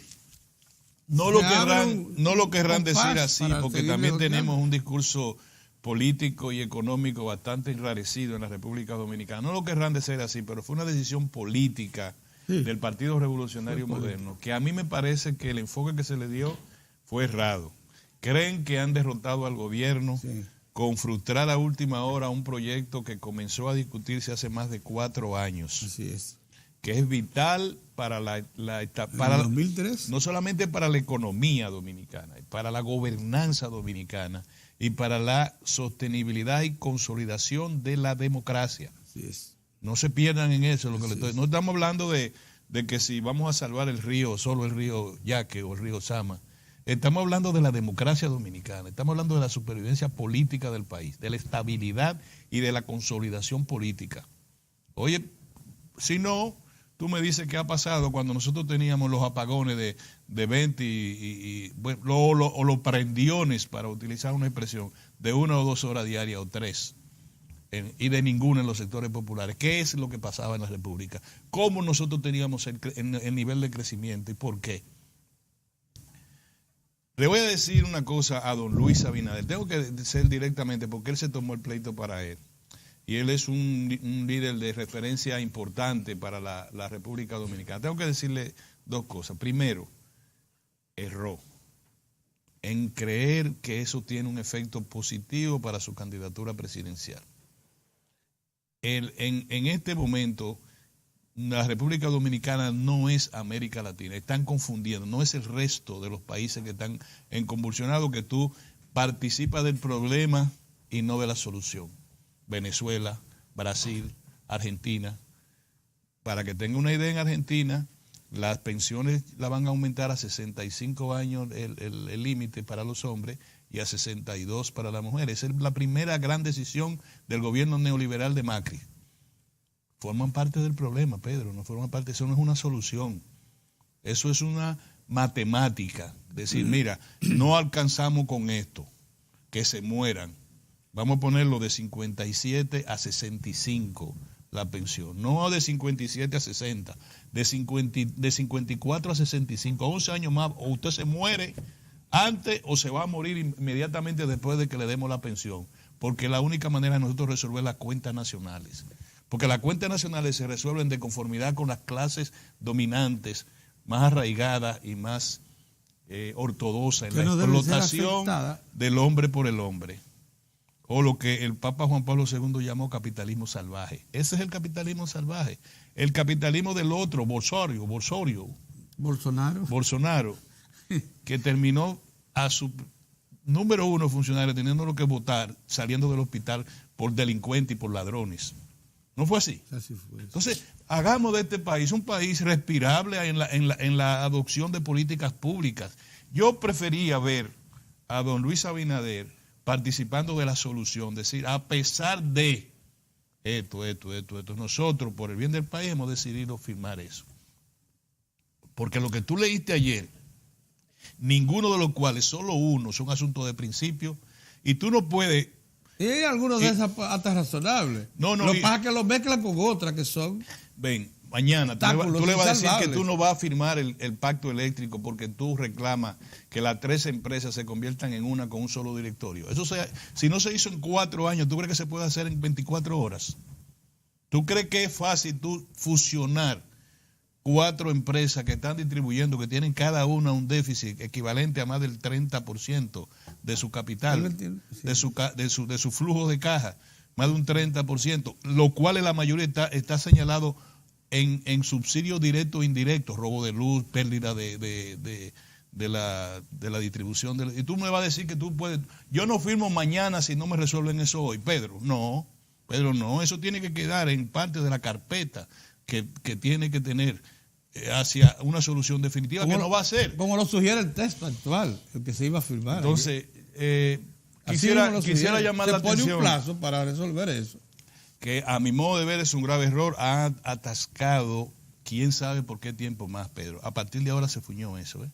No lo querrán decir así, porque también tenemos un discurso político y económico bastante enrarecido en la República Dominicana. No lo querrán decir así, pero fue una decisión política del Partido Revolucionario Moderno, que a mí me parece que el enfoque que se le dio fue errado. Creen que han derrotado al gobierno con frustrar a última hora un proyecto que comenzó a discutirse hace más de 4 años. Así es. Que es vital para para 2003. No solamente para la economía dominicana, para la gobernanza dominicana y para la sostenibilidad y consolidación de la democracia. Así es. No se pierdan en eso. No estamos hablando de que si vamos a salvar el río, solo el río Yaque o el río Sama. Estamos hablando de la democracia dominicana, estamos hablando de la supervivencia política del país, de la estabilidad y de la consolidación política. Oye, si no, tú me dices qué ha pasado cuando nosotros teníamos los apagones de 20 o los prendiones, para utilizar una expresión, de 1 o 2 horas diarias o 3, y de ninguna en los sectores populares. ¿Qué es lo que pasaba en la República? ¿Cómo nosotros teníamos el nivel de crecimiento y por qué? Le voy a decir una cosa a don Luis Abinader. Tengo que decir directamente porque él se tomó el pleito para él. Y él es un líder de referencia importante para la República Dominicana. Tengo que decirle dos cosas. Primero, erró en creer que eso tiene un efecto positivo para su candidatura presidencial. En este momento, la República Dominicana no es América Latina, están confundiendo, no es el resto de los países que están en convulsionado, que tú participas del problema y no de la solución. Venezuela, Brasil, Argentina. Para que tenga una idea, en Argentina las pensiones la van a aumentar a 65 años el límite para los hombres y a 62 para las mujeres. Esa es la primera gran decisión del gobierno neoliberal de Macri. Forman parte del problema, Pedro, no forman parte, eso no es una solución. Eso es una matemática. Decir, mira, no alcanzamos con esto, que se mueran. Vamos a ponerlo de 57 a 65 la pensión. No de 57 a 60, de 54 a 65, 11 años más, o usted se muere antes o se va a morir inmediatamente después de que le demos la pensión. Porque la única manera de nosotros resolver las cuentas nacionales. Porque las cuentas nacionales se resuelven de conformidad con las clases dominantes, más arraigadas y más ortodoxas en la explotación del hombre por el hombre. O lo que el Papa Juan Pablo II llamó capitalismo salvaje. Ese es el capitalismo salvaje. El capitalismo del otro, Bolsonaro, que terminó a su número 1 funcionario teniéndolo que votar, saliendo del hospital por delincuentes y por ladrones. ¿No fue así? Así fue. Entonces, hagamos de este país un país respirable en la adopción de políticas públicas. Yo prefería ver a don Luis Abinader participando de la solución, decir, a pesar de esto, nosotros, por el bien del país, hemos decidido firmar eso. Porque lo que tú leíste ayer, ninguno de los cuales, solo uno, son asuntos de principio, y tú no puedes... Y hay algunos de esas hasta razonables. No, lo que pasa es que los mezclan con otras que son... Ven, mañana tú le vas a decir que tú no vas a firmar el pacto eléctrico porque tú reclamas que las 3 empresas se conviertan en una con un solo directorio. Eso si no se hizo en 4 años, ¿tú crees que se puede hacer en 24 horas? ¿Tú crees que es fácil tú fusionar 4 empresas que están distribuyendo, que tienen cada una un déficit equivalente a más del 30% de su capital, de su flujo de caja, más de un 30%, lo cual en la mayoría está señalado en subsidios directos e indirectos, robo de luz, pérdida de la distribución. Y tú me vas a decir que tú puedes, yo no firmo mañana si no me resuelven eso hoy. Pedro, no, eso tiene que quedar en parte de la carpeta que tiene que tener hacia una solución definitiva que no va a ser. Como lo sugiere el texto actual, el que se iba a firmar. Entonces, quisiera llamar la atención. Se pone un plazo para resolver eso. Que a mi modo de ver es un grave error, ha atascado quién sabe por qué tiempo más, Pedro. A partir de ahora se fuñó eso,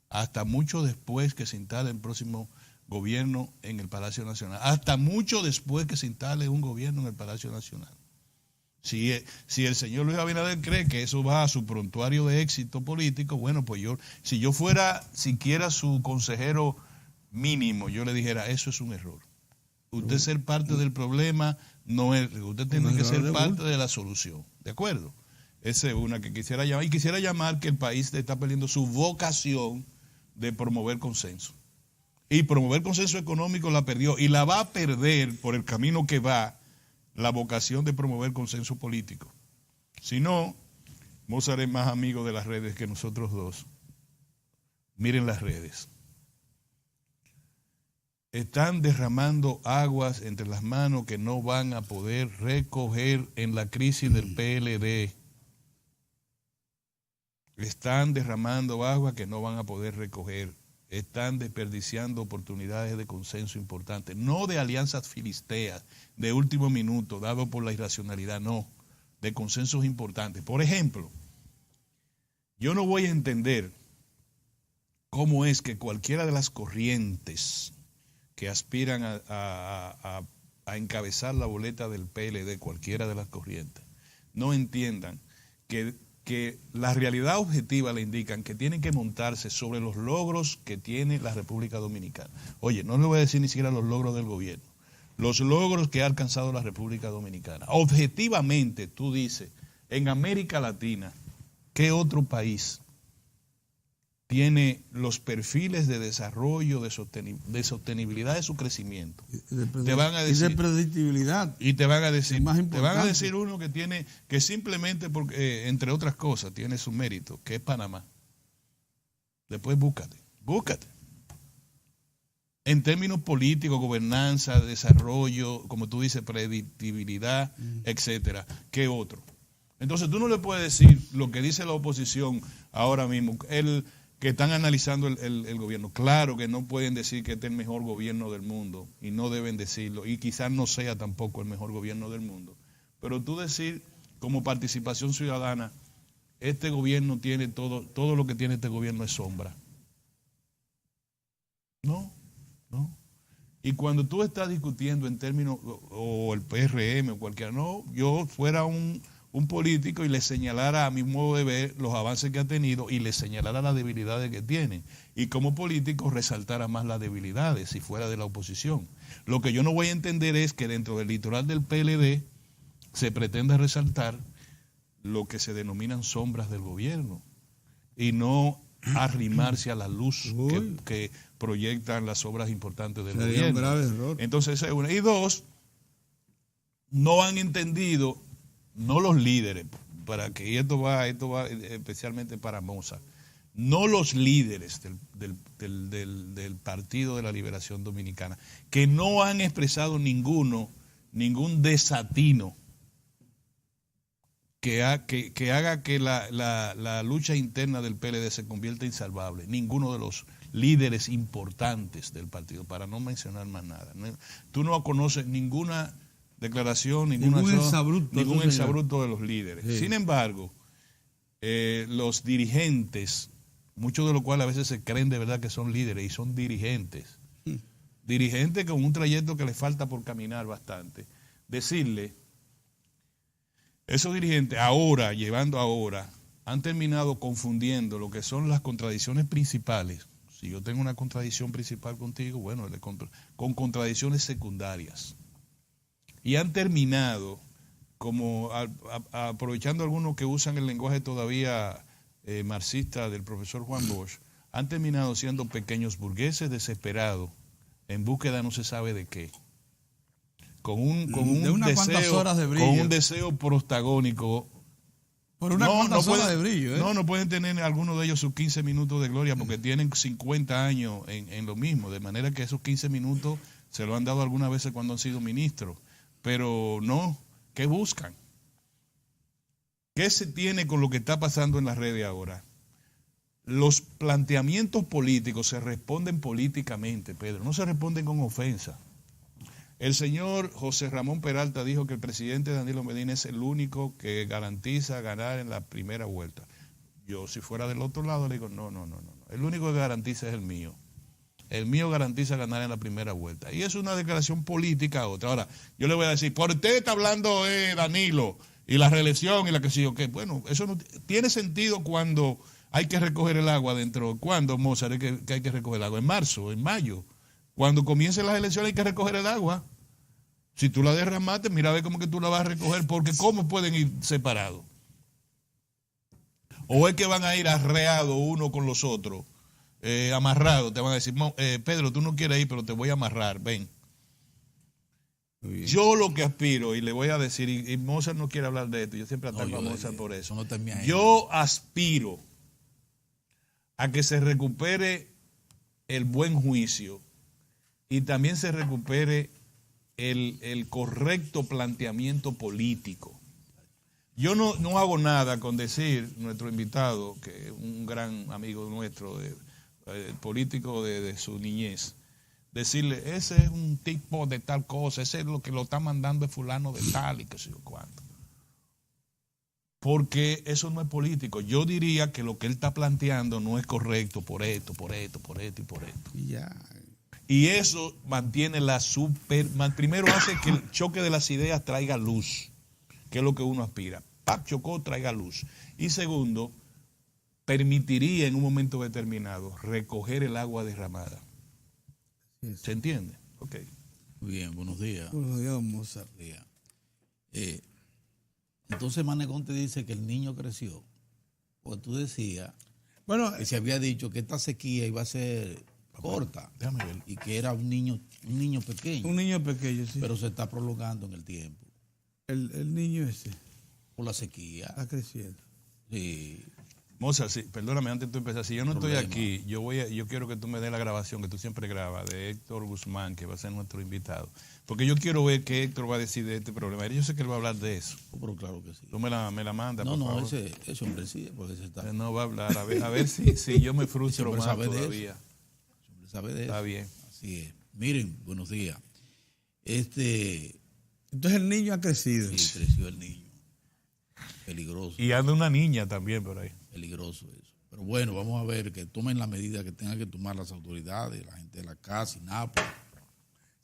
hasta mucho después que se instale el próximo gobierno en el Palacio Nacional, hasta mucho después que se instale un gobierno en el Palacio Nacional. Si el señor Luis Abinader cree que eso va a su prontuario de éxito político, bueno, pues si yo fuera siquiera su consejero mínimo, yo le dijera, eso es un error. Usted ser parte del problema no es, usted tiene que ser parte de la solución. ¿De acuerdo? Esa es una que quisiera llamar. Y quisiera llamar que el país está perdiendo su vocación de promover consenso. Y promover consenso económico la perdió. Y la va a perder por el camino que va la vocación de promover consenso político. Si no, Mozart es más amigo de las redes que nosotros dos. Miren las redes. están derramando aguas entre las manos que no van a poder recoger en la crisis del PLD. Están derramando aguas que no van a poder recoger. Están desperdiciando oportunidades de consenso importantes, no de alianzas filisteas de último minuto, dado por la irracionalidad, no, de consensos importantes. Por ejemplo, yo no voy a entender cómo es que cualquiera de las corrientes que aspiran a encabezar la boleta del PLD, cualquiera de las corrientes, no entiendan que la realidad objetiva le indican que tienen que montarse sobre los logros que tiene la República Dominicana. Oye, no le voy a decir ni siquiera los logros del gobierno, los logros que ha alcanzado la República Dominicana. Objetivamente, tú dices, en América Latina, ¿qué otro país tiene los perfiles de desarrollo, de sostenibilidad de su crecimiento? Te van a decir, y de predictibilidad. Y te van a decir, más te van a importante. decir uno que tiene, que simplemente, porque, entre otras cosas, tiene su mérito, que es Panamá. Después búscate. En términos políticos, gobernanza, desarrollo, como tú dices, predictibilidad, etcétera, ¿qué otro? Entonces tú no le puedes decir lo que dice la oposición ahora mismo, que están analizando el gobierno. Claro que no pueden decir que este es el mejor gobierno del mundo, y no deben decirlo, y quizás no sea tampoco el mejor gobierno del mundo. Pero tú decir, como participación ciudadana, este gobierno tiene todo lo que tiene este gobierno es sombra. No. Y cuando tú estás discutiendo en términos, o el PRM o cualquiera, no, yo fuera un político y le señalara a mi modo de ver los avances que ha tenido y le señalara las debilidades que tiene. Y como político resaltara más las debilidades si fuera de la oposición. Lo que yo no voy a entender es que dentro del litoral del PLD se pretenda resaltar lo que se denominan sombras del gobierno y no arrimarse a la luz que proyectan las obras importantes del Sería gobierno. un grave error. Entonces, esa es una. Y dos, no han entendido, no los líderes, y esto va especialmente para Moza, no los líderes del Partido de la Liberación Dominicana, que no han expresado ningún desatino que haga que la lucha interna del PLD se convierta insalvable. Ninguno de los líderes importantes del partido, para no mencionar más nada. Tú no conoces ninguna declaración, ningún exabrupto de los líderes. Sí. Sin embargo, los dirigentes, muchos de los cuales a veces se creen de verdad que son líderes y son dirigentes, dirigentes con un trayecto que les falta por caminar bastante, decirle, esos dirigentes ahora, han terminado confundiendo lo que son las contradicciones principales. Si yo tengo una contradicción principal contigo, bueno, con contradicciones secundarias. Y han terminado, como aprovechando algunos que usan el lenguaje todavía marxista del profesor Juan Bosch, han terminado siendo pequeños burgueses desesperados en búsqueda no se sabe de qué. Con un deseo protagónico. Por unas cuantas horas de brillo. No pueden tener algunos de ellos sus 15 minutos de gloria porque tienen 50 años en lo mismo. De manera que esos 15 minutos se lo han dado algunas veces cuando han sido ministros. Pero no, ¿qué buscan? ¿Qué se tiene con lo que está pasando en las redes ahora? Los planteamientos políticos se responden políticamente, Pedro, no se responden con ofensa. El señor José Ramón Peralta dijo que el presidente Danilo Medina es el único que garantiza ganar en la primera vuelta. Yo, si fuera del otro lado, le digo, no. El único que garantiza es el mío. El mío garantiza ganar en la primera vuelta. Y es una declaración política a otra. Ahora, yo le voy a decir, por usted está hablando Danilo y la reelección y la que sí o qué. Bueno, eso no tiene sentido cuando hay que recoger el agua dentro. ¿Cuándo, Mozart, que hay que recoger el agua? En marzo, en mayo. Cuando comiencen las elecciones hay que recoger el agua. Si tú la derramaste, mira a ver cómo que tú la vas a recoger, porque ¿cómo pueden ir separados? O es que van a ir arreados uno con los otros, amarrados. Te van a decir, Pedro, tú no quieres ir, pero te voy a amarrar, ven. Yo lo que aspiro, y le voy a decir, y Mozart no quiere hablar de esto, yo siempre ataco a Mozart por eso. Yo aspiro a que se recupere el buen juicio y también se recupere el correcto planteamiento político. Yo no hago nada con decir, nuestro invitado, que es un gran amigo nuestro, político de su niñez, decirle, ese es un tipo de tal cosa, ese es lo que lo está mandando el fulano de tal y qué sé yo cuánto. Porque eso no es político. Yo diría que lo que él está planteando no es correcto por esto, por esto, por esto y por esto. Y ya. Y eso mantiene primero hace que el choque de las ideas traiga luz, que es lo que uno aspira. Chocó, traiga luz. Y segundo, permitiría en un momento determinado recoger el agua derramada. ¿Se entiende? Ok. Muy bien, buenos días. Buenos días, don Mozart. Buenos días. Entonces Manegonte dice que el niño creció. Porque tú decías que se había dicho que esta sequía iba a ser corta. Déjame ver. Y que era un niño pequeño. Un niño pequeño, sí. Pero se está prolongando en el tiempo. El niño ese Por la sequía. está creciendo. Sí. Moza, sí, perdóname antes de tú empezar. Si yo no estoy aquí, yo quiero que tú me des la grabación que tú siempre grabas de Héctor Guzmán, que va a ser nuestro invitado. Porque yo quiero ver qué Héctor va a decir de este problema. Yo sé que él va a hablar de eso. Oh, pero claro que sí. Tú me la mandas, No, por no, favor. ese hombre sí, porque ese está. No va a hablar. A ver si yo me frustro Ese hombre más sabe de todavía. Ese hombre sabe de Está eso. bien. Así es. Miren, buenos días. Entonces el niño ha crecido. Sí, creció el niño. Peligroso. Y anda una niña también por ahí. Peligroso eso. Pero bueno, vamos a ver que tomen la medida que tengan que tomar las autoridades, la gente de la casa, INAPA.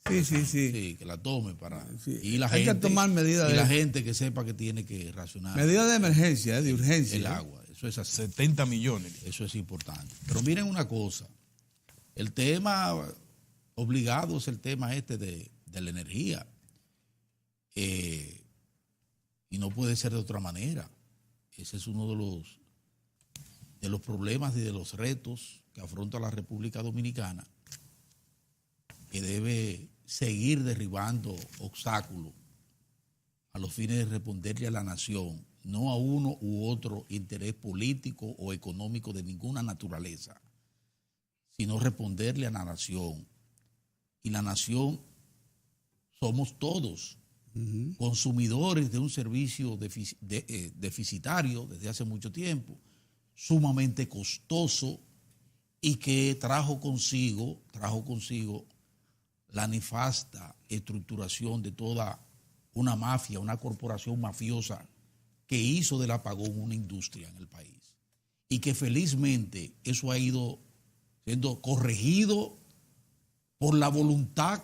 Sí. Sí, que la tomen para. Sí. Y la Hay gente, que tomar medidas. Y la gente que sepa que tiene que racionar. Medidas de emergencia, de urgencia. El agua. Eso es así. 70 millones. Eso es importante. Pero miren una cosa. El tema obligado es el tema de la energía. Y no puede ser de otra manera. Ese es uno de los problemas y de los retos que afronta la República Dominicana, que debe seguir derribando obstáculos a los fines de responderle a la nación, no a uno u otro interés político o económico de ninguna naturaleza, sino responderle a la nación. Y la nación somos todos, consumidores de un servicio deficitario desde hace mucho tiempo, sumamente costoso y que trajo consigo la nefasta estructuración de toda una mafia, una corporación mafiosa que hizo del apagón una industria en el país. Y que felizmente eso ha ido siendo corregido por la voluntad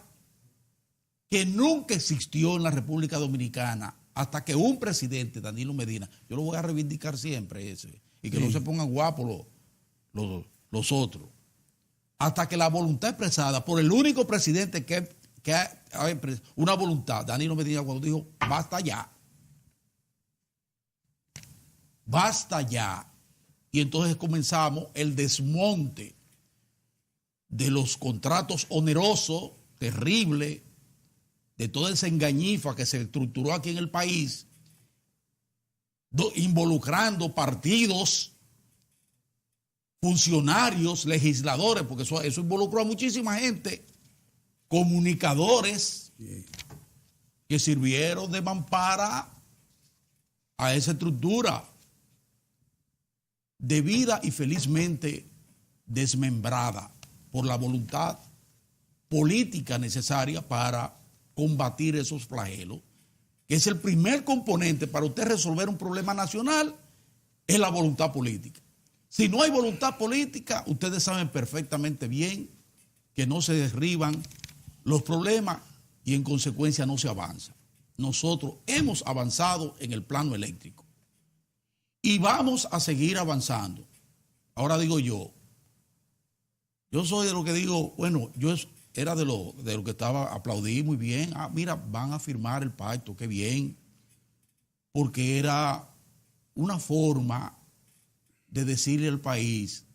que nunca existió en la República Dominicana hasta que un presidente, Danilo Medina, yo lo voy a reivindicar siempre ese, y que no se pongan guapos los otros, hasta que la voluntad expresada por el único presidente que ha expresado una voluntad, Danilo Medina, cuando dijo, basta ya, y entonces comenzamos el desmonte de los contratos onerosos, terribles, de toda esa engañifa que se estructuró aquí en el país, involucrando partidos, funcionarios, legisladores, porque eso involucró a muchísima gente, comunicadores que sirvieron de mampara a esa estructura, debida y felizmente desmembrada por la voluntad política necesaria para combatir esos flagelos, que es el primer componente para usted resolver un problema nacional, es la voluntad política. Si no hay voluntad política, ustedes saben perfectamente bien que no se derriban los problemas y en consecuencia no se avanza. Nosotros hemos avanzado en el plano eléctrico y vamos a seguir avanzando. Ahora digo yo soy de lo que digo, bueno, yo era de lo que estaba, aplaudí muy bien. Mira, van a firmar el pacto, qué bien. Porque era una forma de decirle al país,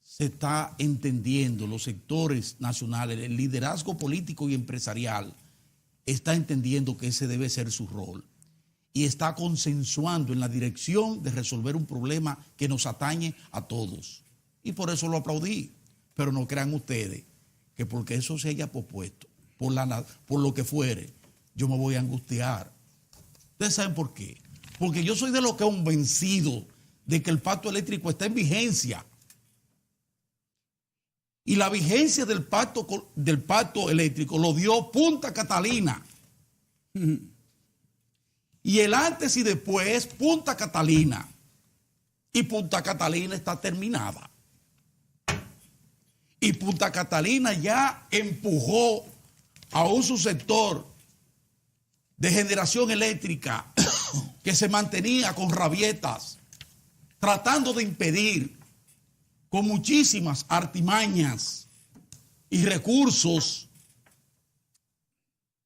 se está entendiendo, los sectores nacionales, el liderazgo político y empresarial está entendiendo que ese debe ser su rol. Y está consensuando en la dirección de resolver un problema que nos atañe a todos. Y por eso lo aplaudí. Pero no crean ustedes que porque eso se haya pospuesto, por lo que fuere, yo me voy a angustiar. ¿Ustedes saben por qué? Porque yo soy de los que han convencido de que el pacto eléctrico está en vigencia. Y la vigencia del pacto eléctrico lo dio Punta Catalina. Y el antes y después, Punta Catalina. Y Punta Catalina está terminada. Y Punta Catalina ya empujó a un subsector de generación eléctrica que se mantenía con rabietas, tratando de impedir con muchísimas artimañas y recursos,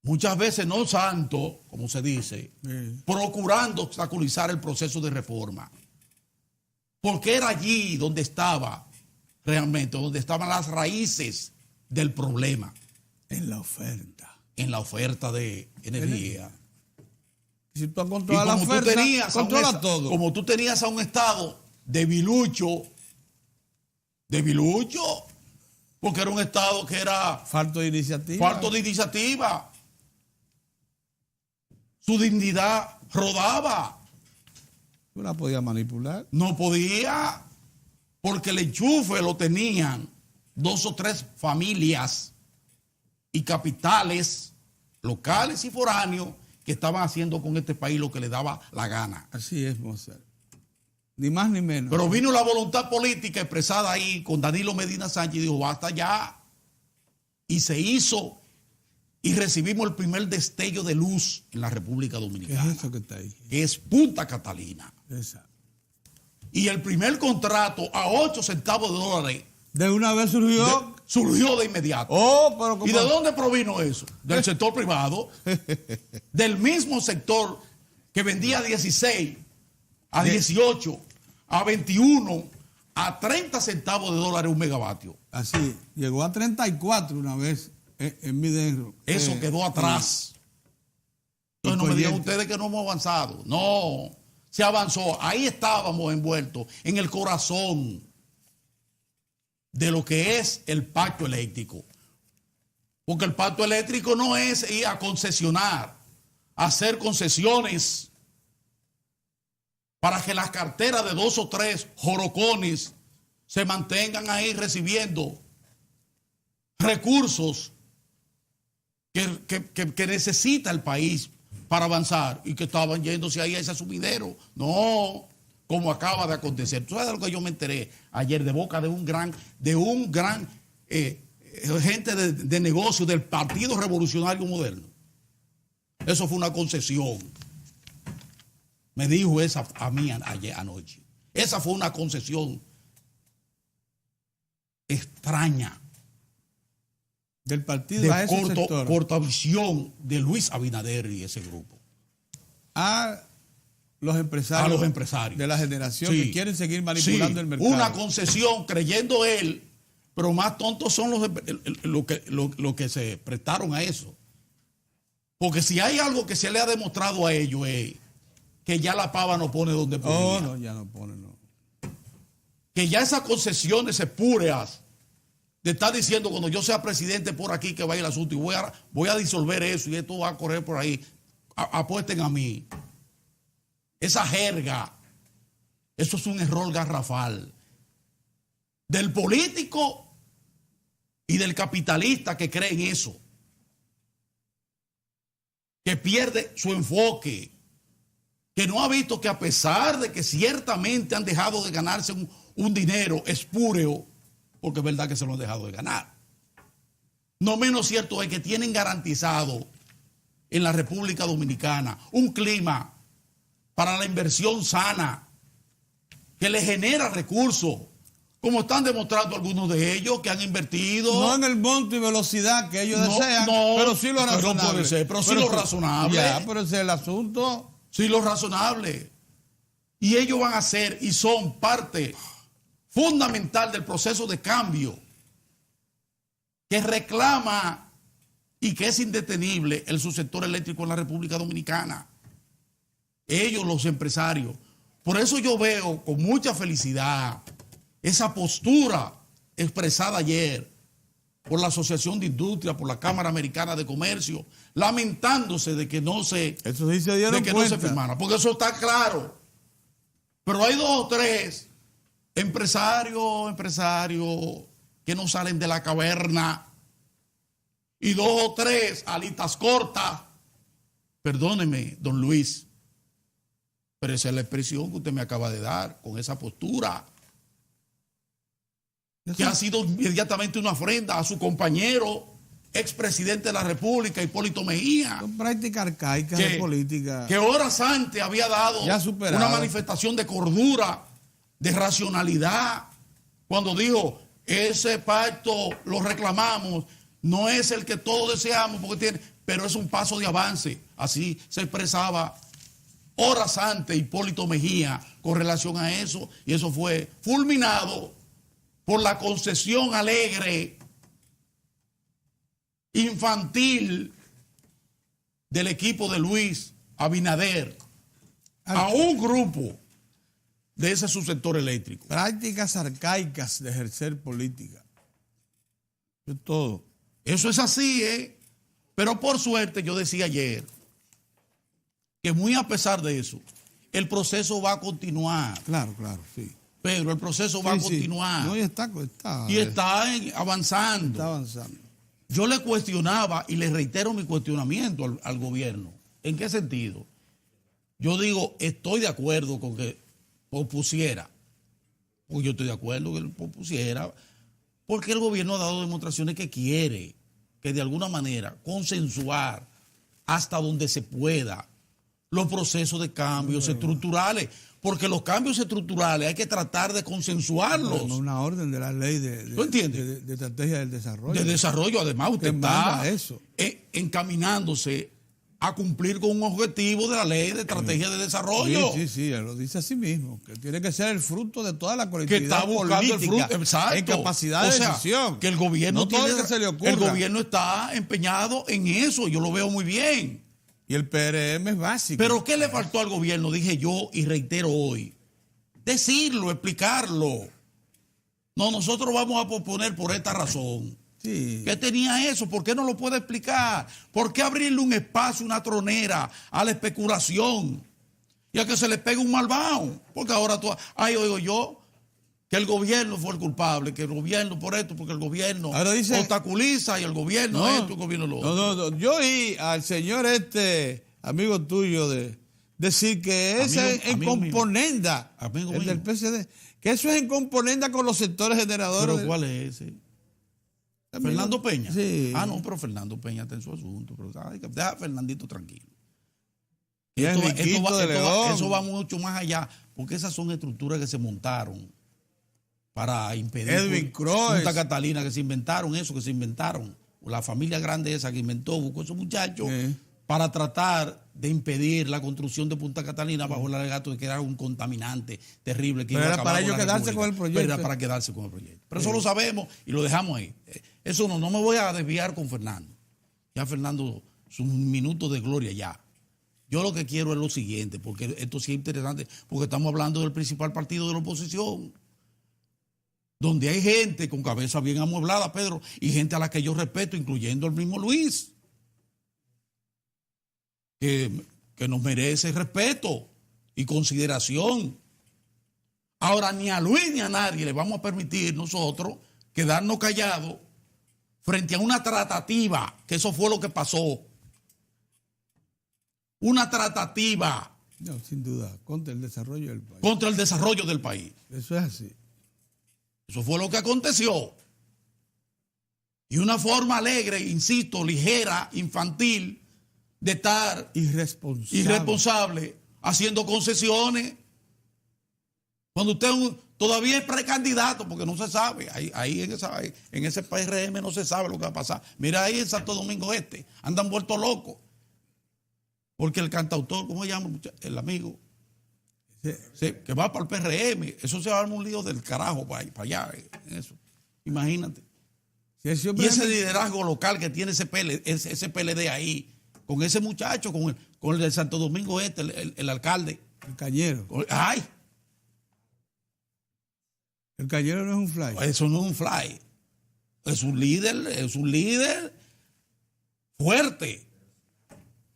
muchas veces no santo, como se dice, procurando obstaculizar el proceso de reforma. Porque era allí donde estaba realmente, donde estaban las raíces del problema. En la oferta. En la oferta de energía. Si tú controlas la oferta, controla todo. Como tú tenías a un Estado debilucho, porque era un Estado que era falto de iniciativa. Su dignidad rodaba. ¿Tú la podías manipular? No podía, porque el enchufe lo tenían 2 o 3 familias y capitales locales y foráneos que estaban haciendo con este país lo que le daba la gana. Así es, Mozart. Ni más ni menos. Pero vino la voluntad política expresada ahí con Danilo Medina Sánchez y dijo, basta ya. Y se hizo y recibimos el primer destello de luz en la República Dominicana. ¿Qué es eso que está ahí? Que es Punta Catalina. Esa. Y el primer contrato a 8 centavos de dólares. De una vez surgió. Surgió de inmediato. Pero ¿Y de dónde provino eso? Del sector privado. Del mismo sector que vendía a 16, a 18, a 21, a 30 centavos de dólares un megavatio. Así, llegó a 34 una vez en Midenro. Eso quedó atrás. Entonces no me digan ustedes que no hemos avanzado. No, se avanzó. Ahí estábamos envueltos, en el corazón de lo que es el pacto eléctrico. Porque el pacto eléctrico no es ir a concesionar, a hacer concesiones para que las carteras de 2 o 3 jorocones se mantengan ahí recibiendo recursos que necesita el país para avanzar y que estaban yéndose ahí a ese sumidero. No, como acaba de acontecer. ¿Tú sabes de lo que yo me enteré ayer de boca de un gran gente de negocio del Partido Revolucionario Moderno? Eso fue una concesión. Me dijo esa a mí ayer anoche. Esa fue una concesión extraña. Del partido de a ese sector. corta visión de Luis Abinader y ese grupo. A los empresarios. A los empresarios. De la generación Sí. que quieren seguir manipulando Sí. el mercado. Una concesión creyendo él, pero más tontos son los que se prestaron a eso. Porque si hay algo que se le ha demostrado a ellos es que ya la pava no pone donde ponía. Oh, no, ya no pone, no. Que ya esas concesiones espúreas de estar diciendo cuando yo sea presidente por aquí que vaya el asunto y voy a disolver eso y esto va a correr por ahí. Apuesten a mí. Esa jerga, eso es un error garrafal del político y del capitalista que cree en eso, que pierde su enfoque, que no ha visto que a pesar de que ciertamente han dejado de ganarse un dinero espúreo, porque es verdad que se lo han dejado de ganar, no menos cierto es que tienen garantizado en la República Dominicana un clima para la inversión sana que le genera recursos, como están demostrando algunos de ellos que han invertido. No en el monto y velocidad que ellos desean, pero sí lo razonable. Pero puede ser, pero sí lo razonable. Ya, pero ese es el asunto. Sí, lo razonable. Y ellos van a ser y son parte fundamental del proceso de cambio que reclama y que es indetenible el subsector eléctrico en la República Dominicana. Ellos, los empresarios. Por eso yo veo con mucha felicidad esa postura expresada ayer por la Asociación de Industria, por la Cámara Americana de Comercio, lamentándose de que no se, Eso sí se dieron de que no cuenta. se firmara, porque eso está claro. Pero hay 2 o 3 empresarios que no salen de la caverna, y 2 o 3 alitas cortas. Perdóneme, don Luis, pero esa es la expresión que usted me acaba de dar con esa postura, que ha sido inmediatamente una ofrenda a su compañero, expresidente de la República, Hipólito Mejía. Son prácticas arcaicas de política. Que horas antes había dado Ya superado. una manifestación de cordura, de racionalidad, cuando dijo, ese pacto lo reclamamos, no es el que todos deseamos, pero es un paso de avance. Así se expresaba horas antes Hipólito Mejía con relación a eso, y eso fue fulminado por la concesión alegre, infantil, del equipo de Luis Abinader a un grupo de ese subsector eléctrico. Prácticas arcaicas de ejercer política. Eso es todo. Eso es así, ¿eh? Pero por suerte, yo decía ayer que muy a pesar de eso, el proceso va a continuar. Claro, claro, sí. Pedro, el proceso va a continuar. No, y está avanzando. Está avanzando. Yo le cuestionaba y le reitero mi cuestionamiento al gobierno. ¿En qué sentido? Yo digo, estoy de acuerdo con que pospusiera. Pues yo estoy de acuerdo que pospusiera, porque el gobierno ha dado demostraciones que quiere, que de alguna manera consensuar hasta donde se pueda los procesos de cambios estructurales. Porque los cambios estructurales hay que tratar de consensuarlos. Una orden de la ley ¿Tú entiendes? de estrategia del desarrollo. De desarrollo, además, usted está eso. encaminándose a cumplir con un objetivo de la ley de estrategia de desarrollo. Sí, él lo dice a sí mismo, que tiene que ser el fruto de toda la colectividad que está buscando el fruto, exacto, en capacidad de decisión. Que el gobierno no todo lo que se le ocurra. El gobierno está empeñado en eso, yo lo veo muy bien. Y el PRM es básico. Pero ¿qué le faltó al gobierno? Dije yo y reitero hoy. Decirlo, explicarlo. No, nosotros vamos a proponer por esta razón. Sí. ¿Qué tenía eso? ¿Por qué no lo puede explicar? ¿Por qué abrirle un espacio, una tronera a la especulación y a que se le pegue un malvado? Porque ahora oigo yo que el gobierno fue el culpable, que el gobierno por esto, porque el gobierno obstaculiza y el gobierno esto, el gobierno lo otro. No. Yo oí al señor amigo tuyo, decir que ese es en componenda, el del PSD, que eso es en componenda con los sectores generadores. ¿Pero cuál es ese? Fernando Peña. Sí. No, pero Fernando Peña está en su asunto. Pero deja a Fernandito tranquilo. Eso va mucho más allá, porque esas son estructuras que se montaron para impedir. Edwin Croix. Punta Catalina, que se inventaron. La familia grande esa que buscó esos muchachos para tratar de impedir la construcción de Punta Catalina bajo el alegato de que era un contaminante terrible. Que pero iba a era para ellos quedarse con el proyecto. Pero era para quedarse con el proyecto. Pero eso lo sabemos y lo dejamos ahí. Eso no me voy a desviar con Fernando. Ya Fernando, sus minutos de gloria ya. Yo lo que quiero es lo siguiente, porque esto sí es interesante, porque estamos hablando del principal partido de la oposición, donde hay gente con cabeza bien amueblada, Pedro, y gente a la que yo respeto, incluyendo el mismo Luis, que nos merece respeto y consideración. Ahora, ni a Luis ni a nadie le vamos a permitir nosotros quedarnos callados frente a una tratativa, que eso fue lo que pasó. Una tratativa. No, sin duda, contra el desarrollo del país. Contra el desarrollo del país. Eso es así. Eso fue lo que aconteció. Y una forma alegre, insisto, ligera, infantil, de estar irresponsable haciendo concesiones. Cuando usted todavía es precandidato, porque no se sabe, ahí en ese PRM no se sabe lo que va a pasar. Mira ahí en Santo Domingo Este, andan vueltos locos. Porque el cantautor, ¿cómo se llama? El amigo, que va para el PRM, eso se va a armar un lío del carajo para allá, eso. Imagínate. Y ese liderazgo local que tiene ese PLD ahí, con ese muchacho, con el de Santo Domingo Este, el alcalde. El Cañero. ¡Ay! El Cañero no es un fly. Eso no es un fly. es un líder fuerte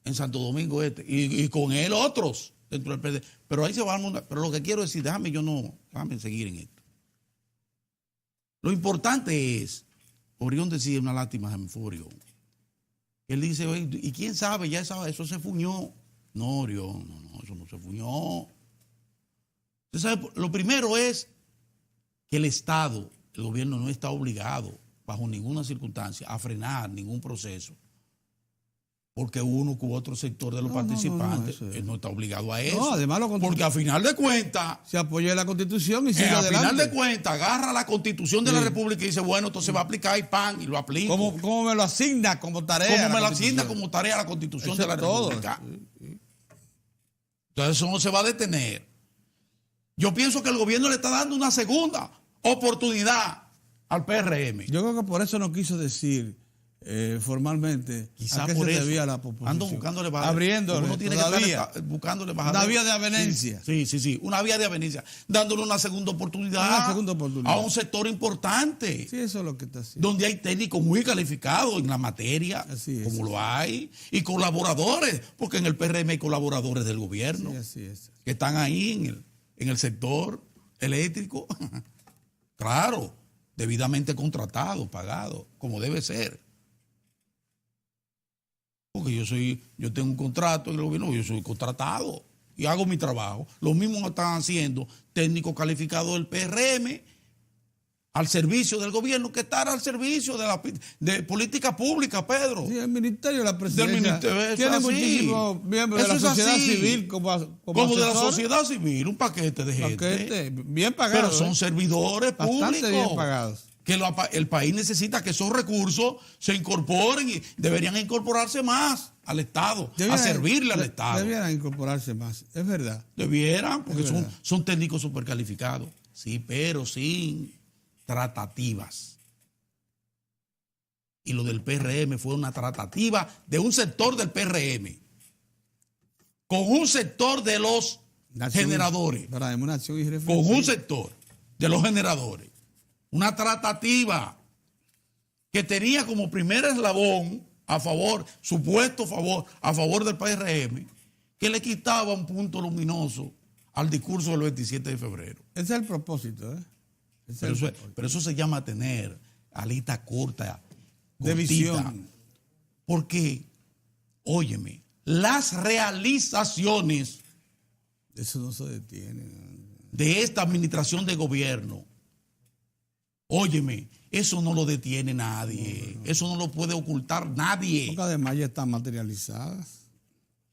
en Santo Domingo Este, y con él otros dentro del PRD. Pero ahí se va pero lo que quiero decir, déjame seguir en esto. Lo importante es, Orión decía, una lástima de Orión. Él dice, oye, y quién sabe, eso se fuñó. No, Orión, no, eso no se fuñó. Usted sabe, lo primero es que el Estado, el gobierno no está obligado, bajo ninguna circunstancia, a frenar ningún proceso. Porque uno u otro sector de los participantes no está obligado a eso. No, además porque a final de cuentas se apoya la Constitución y sigue adelante. A final de cuentas agarra la Constitución de la República y dice, bueno, entonces va a aplicar y pan, y lo aplico. ¿Cómo me lo asigna como tarea? ¿Cómo me lo asigna como tarea la Constitución de la República? Entonces eso no se va a detener. Yo pienso que el gobierno le está dando una segunda oportunidad al PRM. Yo creo que por eso no quiso decir formalmente quizá a qué por se eso debía la proposición. Ando buscándole bajada. Abriéndole, uno tiene todavía. que estar buscándole bajada. Una vía de avenencia. Sí, una vía de avenencia, dándole una segunda oportunidad a un sector importante. Sí, eso es lo que está haciendo. Donde hay técnicos muy calificados en la materia, como lo hay, y colaboradores, porque en el PRM hay colaboradores del gobierno que están ahí en el sector eléctrico, claro, debidamente contratados, pagados, como debe ser. Porque yo tengo un contrato en el gobierno, yo soy contratado y hago mi trabajo. Lo mismo están haciendo técnicos calificados del PRM al servicio del gobierno, que estar al servicio de política pública, Pedro. Sí, el Ministerio de la Presidencia. Del Ministerio, tiene muchísimos miembros de la sociedad civil como de la sociedad civil, un paquete de gente. Bien pagados. Pero son servidores públicos. Bastante bien pagados. Que el país necesita que esos recursos se incorporen y deberían incorporarse más al Estado, a servirle al Estado. Debieran incorporarse más, es verdad. Debieran, porque son técnicos súper calificados. Sí, pero sin tratativas. Y lo del PRM fue una tratativa de un sector del PRM con un sector de los generadores. Una acción irreflexiva. Con un sector de los generadores. Una tratativa que tenía como primer eslabón supuesto favor a favor del PRM, que le quitaba un punto luminoso al discurso del 27 de febrero. Ese es el propósito, ¿eh? Pero eso se llama tener alita corta, de visión. Porque, óyeme, las realizaciones eso no se detiene de esta administración de gobierno, óyeme, eso no lo detiene nadie. No. Eso no lo puede ocultar nadie. Porque además ya están materializadas.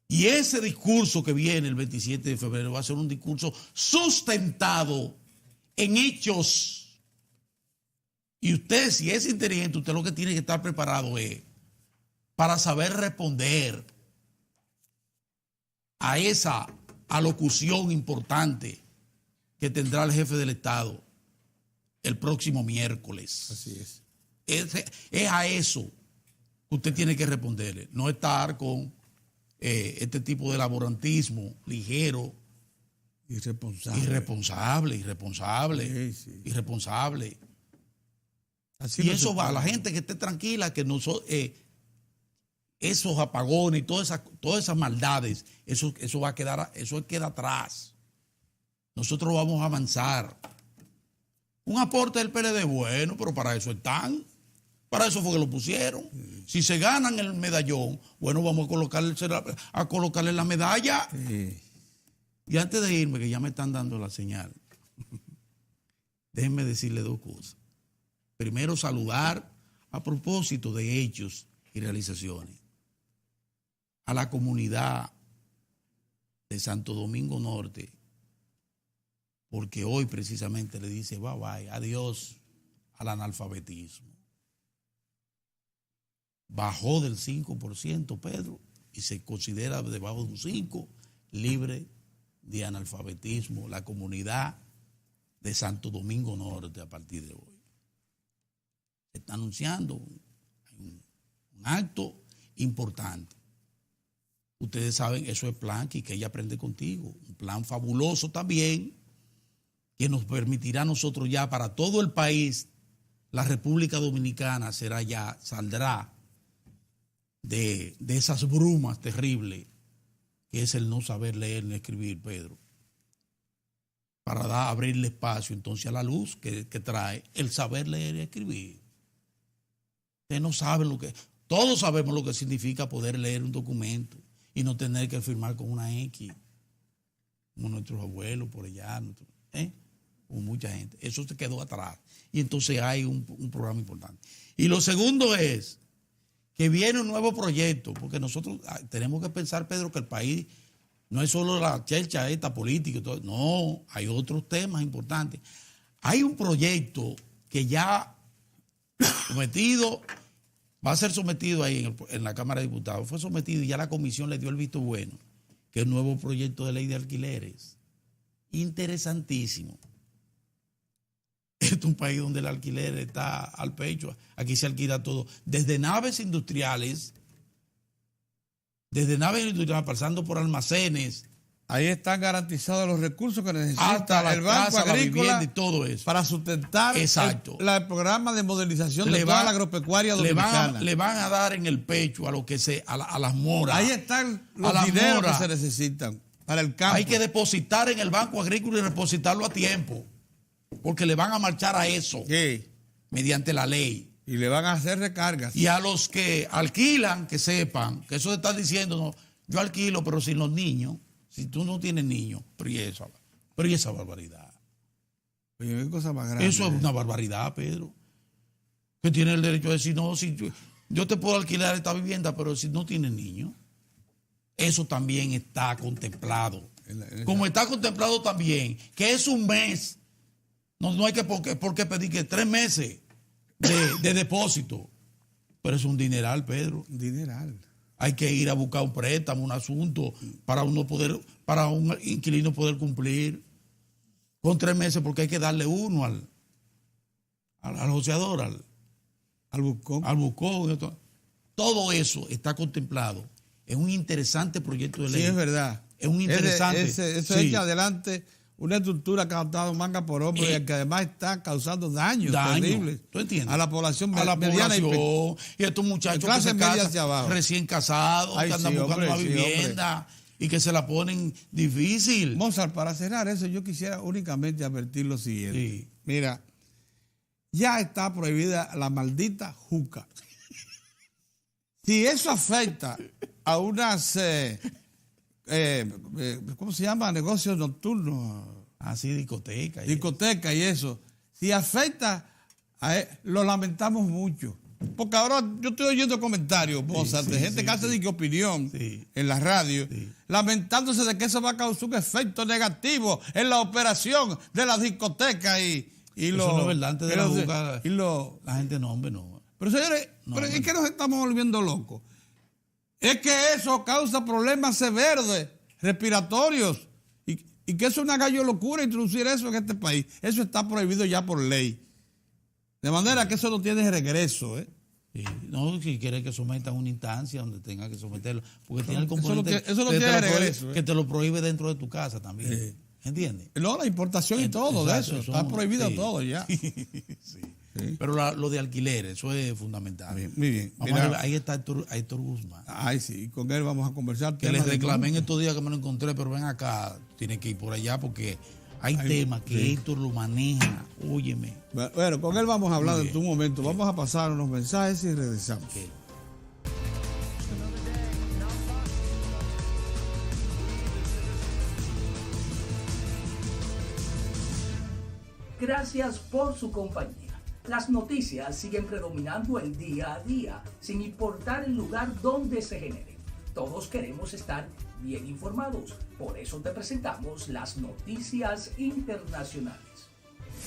Y ese discurso que viene el 27 de febrero va a ser un discurso sustentado en hechos. Y usted, si es inteligente, usted lo que tiene que estar preparado es para saber responder a esa alocución importante que tendrá el jefe del Estado el próximo miércoles. Así es. Es a eso que usted tiene que responderle. No estar con este tipo de laborantismo ligero. Irresponsable. Sí. Irresponsable. Así y eso va a la gente que esté tranquila, que esos apagones y todas esas maldades, eso va a quedar, eso queda atrás. Nosotros vamos a avanzar. Un aporte del PLD, bueno, pero para eso están. Para eso fue que lo pusieron. Sí. Si se ganan el medallón, bueno, vamos a colocarle la medalla. Sí. Y antes de irme, que ya me están dando la señal, déjenme decirle dos cosas. Primero, saludar a propósito de hechos y realizaciones a la comunidad de Santo Domingo Norte, porque hoy precisamente le dice bye bye, adiós al analfabetismo. Bajó del 5%, Pedro, y se considera debajo de un 5%, libre de analfabetismo, la comunidad de Santo Domingo Norte a partir de hoy. Se está anunciando un acto importante. Ustedes saben, eso es plan que ella aprende contigo, un plan fabuloso también, que nos permitirá a nosotros ya para todo el país la República Dominicana saldrá de esas brumas terribles que es el no saber leer ni escribir, Pedro, para abrirle espacio entonces a la luz que trae el saber leer y escribir. Ustedes no saben todos sabemos lo que significa poder leer un documento y no tener que firmar con una X, como nuestros abuelos por allá, o mucha gente. Eso se quedó atrás. Y entonces hay un programa importante. Y lo segundo es que viene un nuevo proyecto, porque nosotros tenemos que pensar, Pedro, que el país no es solo la chercha esta política y todo. No, hay otros temas importantes. Hay un proyecto que ya va a ser sometido ahí en la Cámara de Diputados. Fue sometido y ya la comisión le dio el visto bueno, que es el nuevo proyecto de ley de alquileres. Interesantísimo. Este es un país donde el alquiler está al pecho. Aquí se alquila todo. Desde naves industriales, pasando por almacenes. Ahí están garantizados los recursos que Hasta necesita el Banco casa, Agrícola y todo eso. para sustentar el programa de modernización de toda la agropecuaria dominicana. Le van a dar en el pecho a las moras. Ahí están los dineros que se necesitan para el campo. Hay que depositar en el Banco Agrícola y depositarlo a tiempo, porque le van a marchar a eso. ¿Qué? Mediante la ley. Y le van a hacer recargas. Y a los que alquilan, que sepan que eso está diciendo, no, yo alquilo, pero sin los niños. Si tú no tienes niños, pero y esa barbaridad. Oye, qué cosa más grande. Eso es una barbaridad, Pedro. Que tiene el derecho de decir, no, si yo te puedo alquilar esta vivienda, pero si no tienes niños. Eso también está contemplado. Como está contemplado también, que es un mes. No hay por qué pedir que 3 meses de depósito. Pero es un dineral, Pedro. Un dineral. Hay que ir a buscar un préstamo, un asunto, para un inquilino poder cumplir con 3 meses, porque hay que darle uno al joseador, al buscón. Todo eso está contemplado. Es un interesante proyecto de ley. Sí, es verdad. Es un interesante. Eso echa adelante una estructura que ha dado manga por hombro y que además está causando daños terribles. ¿Tú entiendes? A la población mediana y estos muchachos que se casan recién casados, que andan buscando una vivienda y que se la ponen difícil. Mozart, para cerrar eso, yo quisiera únicamente advertir lo siguiente. Sí. Mira, ya está prohibida la maldita juca. Si eso afecta a unas... ¿cómo se llama? Negocios nocturnos. Así, discoteca. Discoteca y eso. Si afecta, lo lamentamos mucho. Porque ahora yo estoy oyendo comentarios, Mozart, de gente que hace opinión en la radio, lamentándose de que eso va a causar un efecto negativo en la operación de la discoteca y eso no es verdad. Antes de la juca, la gente no. Pero señores, es que nos estamos volviendo locos. Es que eso causa problemas severos respiratorios y que es una gallo locura introducir eso en este país. Eso está prohibido ya por ley. De manera que eso no tiene regreso. Sí. No, si quiere que sometan una instancia donde tenga que someterlo, porque tiene el componente eso no tiene regreso. Que te lo prohíbe dentro de tu casa también. ¿Entiendes? No, la importación y todo de eso. Está prohibido todo ya. Sí. Pero lo de alquiler, eso es fundamental. Muy bien. Ahí está Héctor Guzmán. Ay, sí, con él vamos a conversar. Que les reclamé en estos días que me lo encontré, pero ven acá, tiene que ir por allá porque hay temas que Héctor lo maneja. Óyeme. Bueno, con él vamos a hablar en un momento. Vamos a pasar unos mensajes y regresamos. Gracias por su compañía. Las noticias siguen predominando el día a día, sin importar el lugar donde se generen. Todos queremos estar bien informados. Por eso te presentamos las noticias internacionales.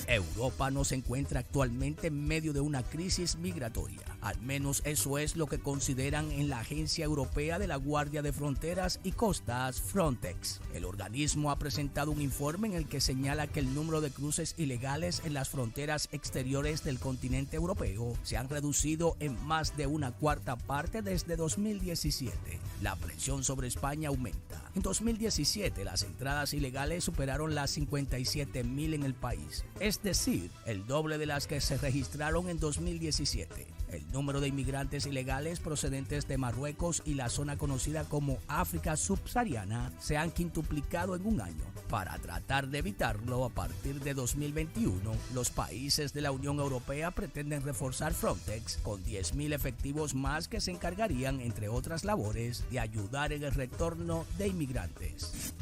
Europa no se encuentra actualmente en medio de una crisis migratoria. Al menos eso es lo que consideran en la Agencia Europea de la Guardia de Fronteras y Costas, Frontex. El organismo ha presentado un informe en el que señala que el número de cruces ilegales en las fronteras exteriores del continente europeo se han reducido en más de una cuarta parte desde 2017. La presión sobre España aumenta. En 2017, las entradas ilegales superaron las 57.000 en el país, es decir, el doble de las que se registraron en 2017. El número de inmigrantes ilegales procedentes de Marruecos y la zona conocida como África subsahariana se han quintuplicado en un año. Para tratar de evitarlo, a partir de 2021, los países de la Unión Europea pretenden reforzar Frontex con 10.000 efectivos más que se encargarían, entre otras labores, de ayudar en el retorno de inmigrantes.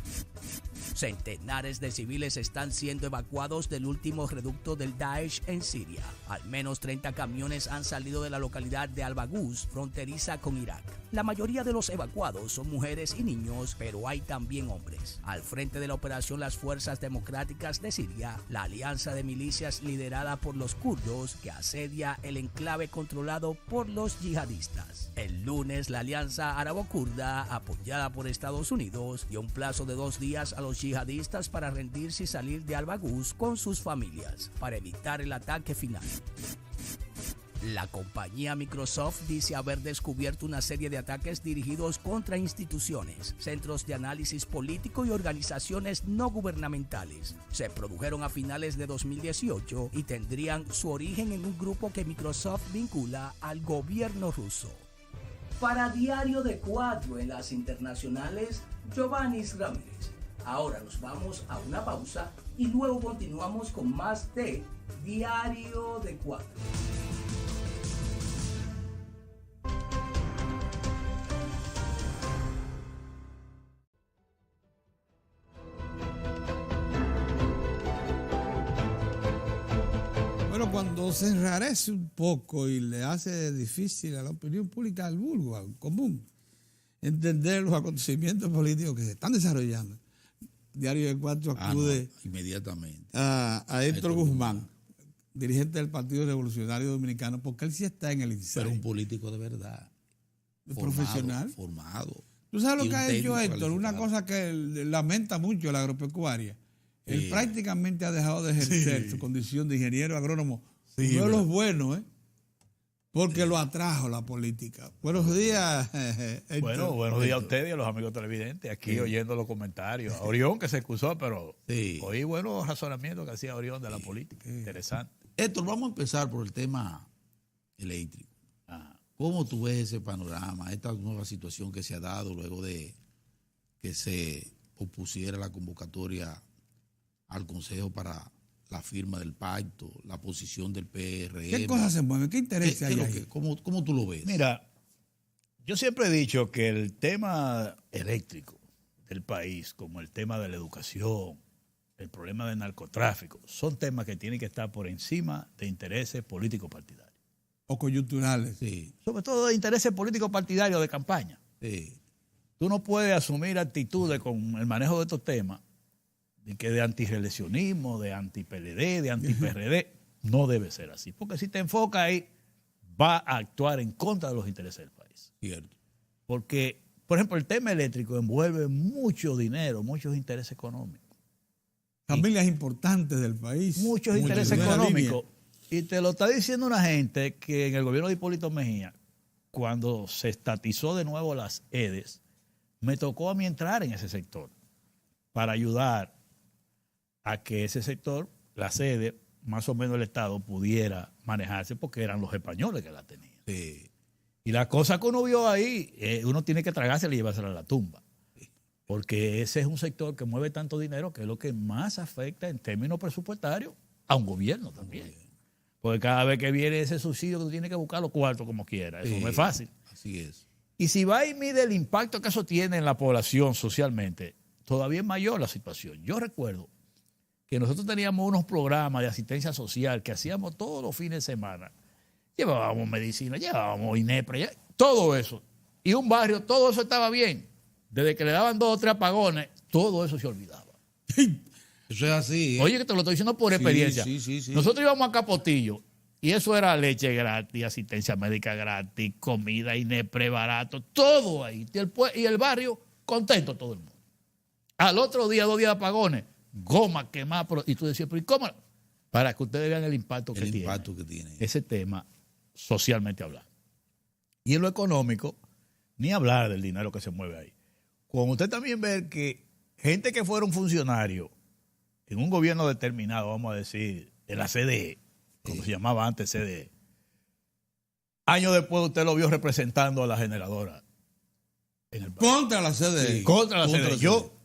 Centenares de civiles están siendo evacuados del último reducto del Daesh en Siria. Al menos 30 camiones han salido de la localidad de Al-Baghouz, fronteriza con Irak. La mayoría de los evacuados son mujeres y niños, pero hay también hombres. Al frente de la operación Las Fuerzas Democráticas de Siria, la alianza de milicias liderada por los kurdos que asedia el enclave controlado por los yihadistas. El lunes, la alianza árabo-kurda, apoyada por Estados Unidos, dio un plazo de 2 días a los yihadistas para rendirse y salir de Al-Baghouz con sus familias, para evitar el ataque final. La compañía Microsoft dice haber descubierto una serie de ataques dirigidos contra instituciones, centros de análisis político y organizaciones no gubernamentales. Se produjeron a finales de 2018 y tendrían su origen en un grupo que Microsoft vincula al gobierno ruso. Para Diario de 4 en las internacionales, Giovanni Ramírez. Ahora nos vamos a una pausa y luego continuamos con más de Diario de 4. Bueno, cuando se enrarece un poco y le hace difícil a la opinión pública, al vulgo, al común, entender los acontecimientos políticos que se están desarrollando, Diario de 4 acude inmediatamente a Héctor Guzmán, dirigente del Partido Revolucionario Dominicano, porque él sí está en el INSAI. Pero un político de verdad. Profesional. Formado. ¿Tú sabes lo que ha hecho Héctor? Una cosa que lamenta mucho la agropecuaria. Él prácticamente ha dejado de ejercer su condición de ingeniero agrónomo. Uno de los buenos, porque lo atrajo la política. Buenos días, Héctor. Bueno, buenos días a ustedes y a los amigos televidentes, aquí oyendo los comentarios. A Orión, que se excusó, pero oí buenos razonamientos que hacía Orión de la política. Interesante. Héctor, vamos a empezar por el tema eléctrico. ¿Cómo tú ves ese panorama, esta nueva situación que se ha dado luego de que se opusiera la convocatoria al Consejo para la firma del pacto, la posición del PRM? ¿Qué cosas se mueven? ¿Qué interés hay ahí? ¿Cómo tú lo ves? Mira, yo siempre he dicho que el tema eléctrico del país, como el tema de la educación, el problema del narcotráfico, son temas que tienen que estar por encima de intereses políticos partidarios. O coyunturales. Sí. Sobre todo de intereses políticos partidarios de campaña. Sí. Tú no puedes asumir actitudes con el manejo de estos temas de antireeleccionismo, de anti-PLD, de anti-PRD. No debe ser así. Porque si te enfocas ahí, va a actuar en contra de los intereses del país. Cierto. Porque, por ejemplo, el tema eléctrico envuelve mucho dinero, muchos intereses económicos. Familias importantes del país. Muchos intereses económicos. Y te lo está diciendo una gente que en el gobierno de Hipólito Mejía, cuando se estatizó de nuevo las EDES, me tocó a mí entrar en ese sector para ayudar a que ese sector, la sede, más o menos el Estado, pudiera manejarse porque eran los españoles que la tenían. Sí. Y la cosa que uno vio ahí, uno tiene que tragársela y llevársela a la tumba. Porque ese es un sector que mueve tanto dinero que es lo que más afecta en términos presupuestarios a un gobierno también. Porque cada vez que viene ese subsidio, tú tienes que buscar los cuartos como quiera. Eso no es fácil. Así es. Y si va y mide el impacto que eso tiene en la población socialmente, todavía es mayor la situación. Yo recuerdo que nosotros teníamos unos programas de asistencia social que hacíamos todos los fines de semana. Llevábamos medicina, llevábamos INEPRE, todo eso. Y un barrio, todo eso estaba bien. Desde que le daban 2 o 3 apagones, todo eso se olvidaba. Eso es así. Oye, que te lo estoy diciendo por experiencia. Sí. Nosotros íbamos a Capotillo Y eso era leche gratis, asistencia médica gratis, comida, INEPRE barato, todo ahí. Y el barrio contento todo el mundo. Al otro día, 2 días de apagones, goma quemada. Y tú decías, pero ¿y cómo? Para que ustedes vean el impacto que tiene ese tema socialmente hablando. Y en lo económico, ni hablar del dinero que se mueve ahí. Cuando usted también ve que gente que fueron funcionarios en un gobierno determinado, vamos a decir, en la CDE, como se llamaba antes CDE, años después usted lo vio representando a la generadora en el país. Contra la CDE. Sí, contra la CDE.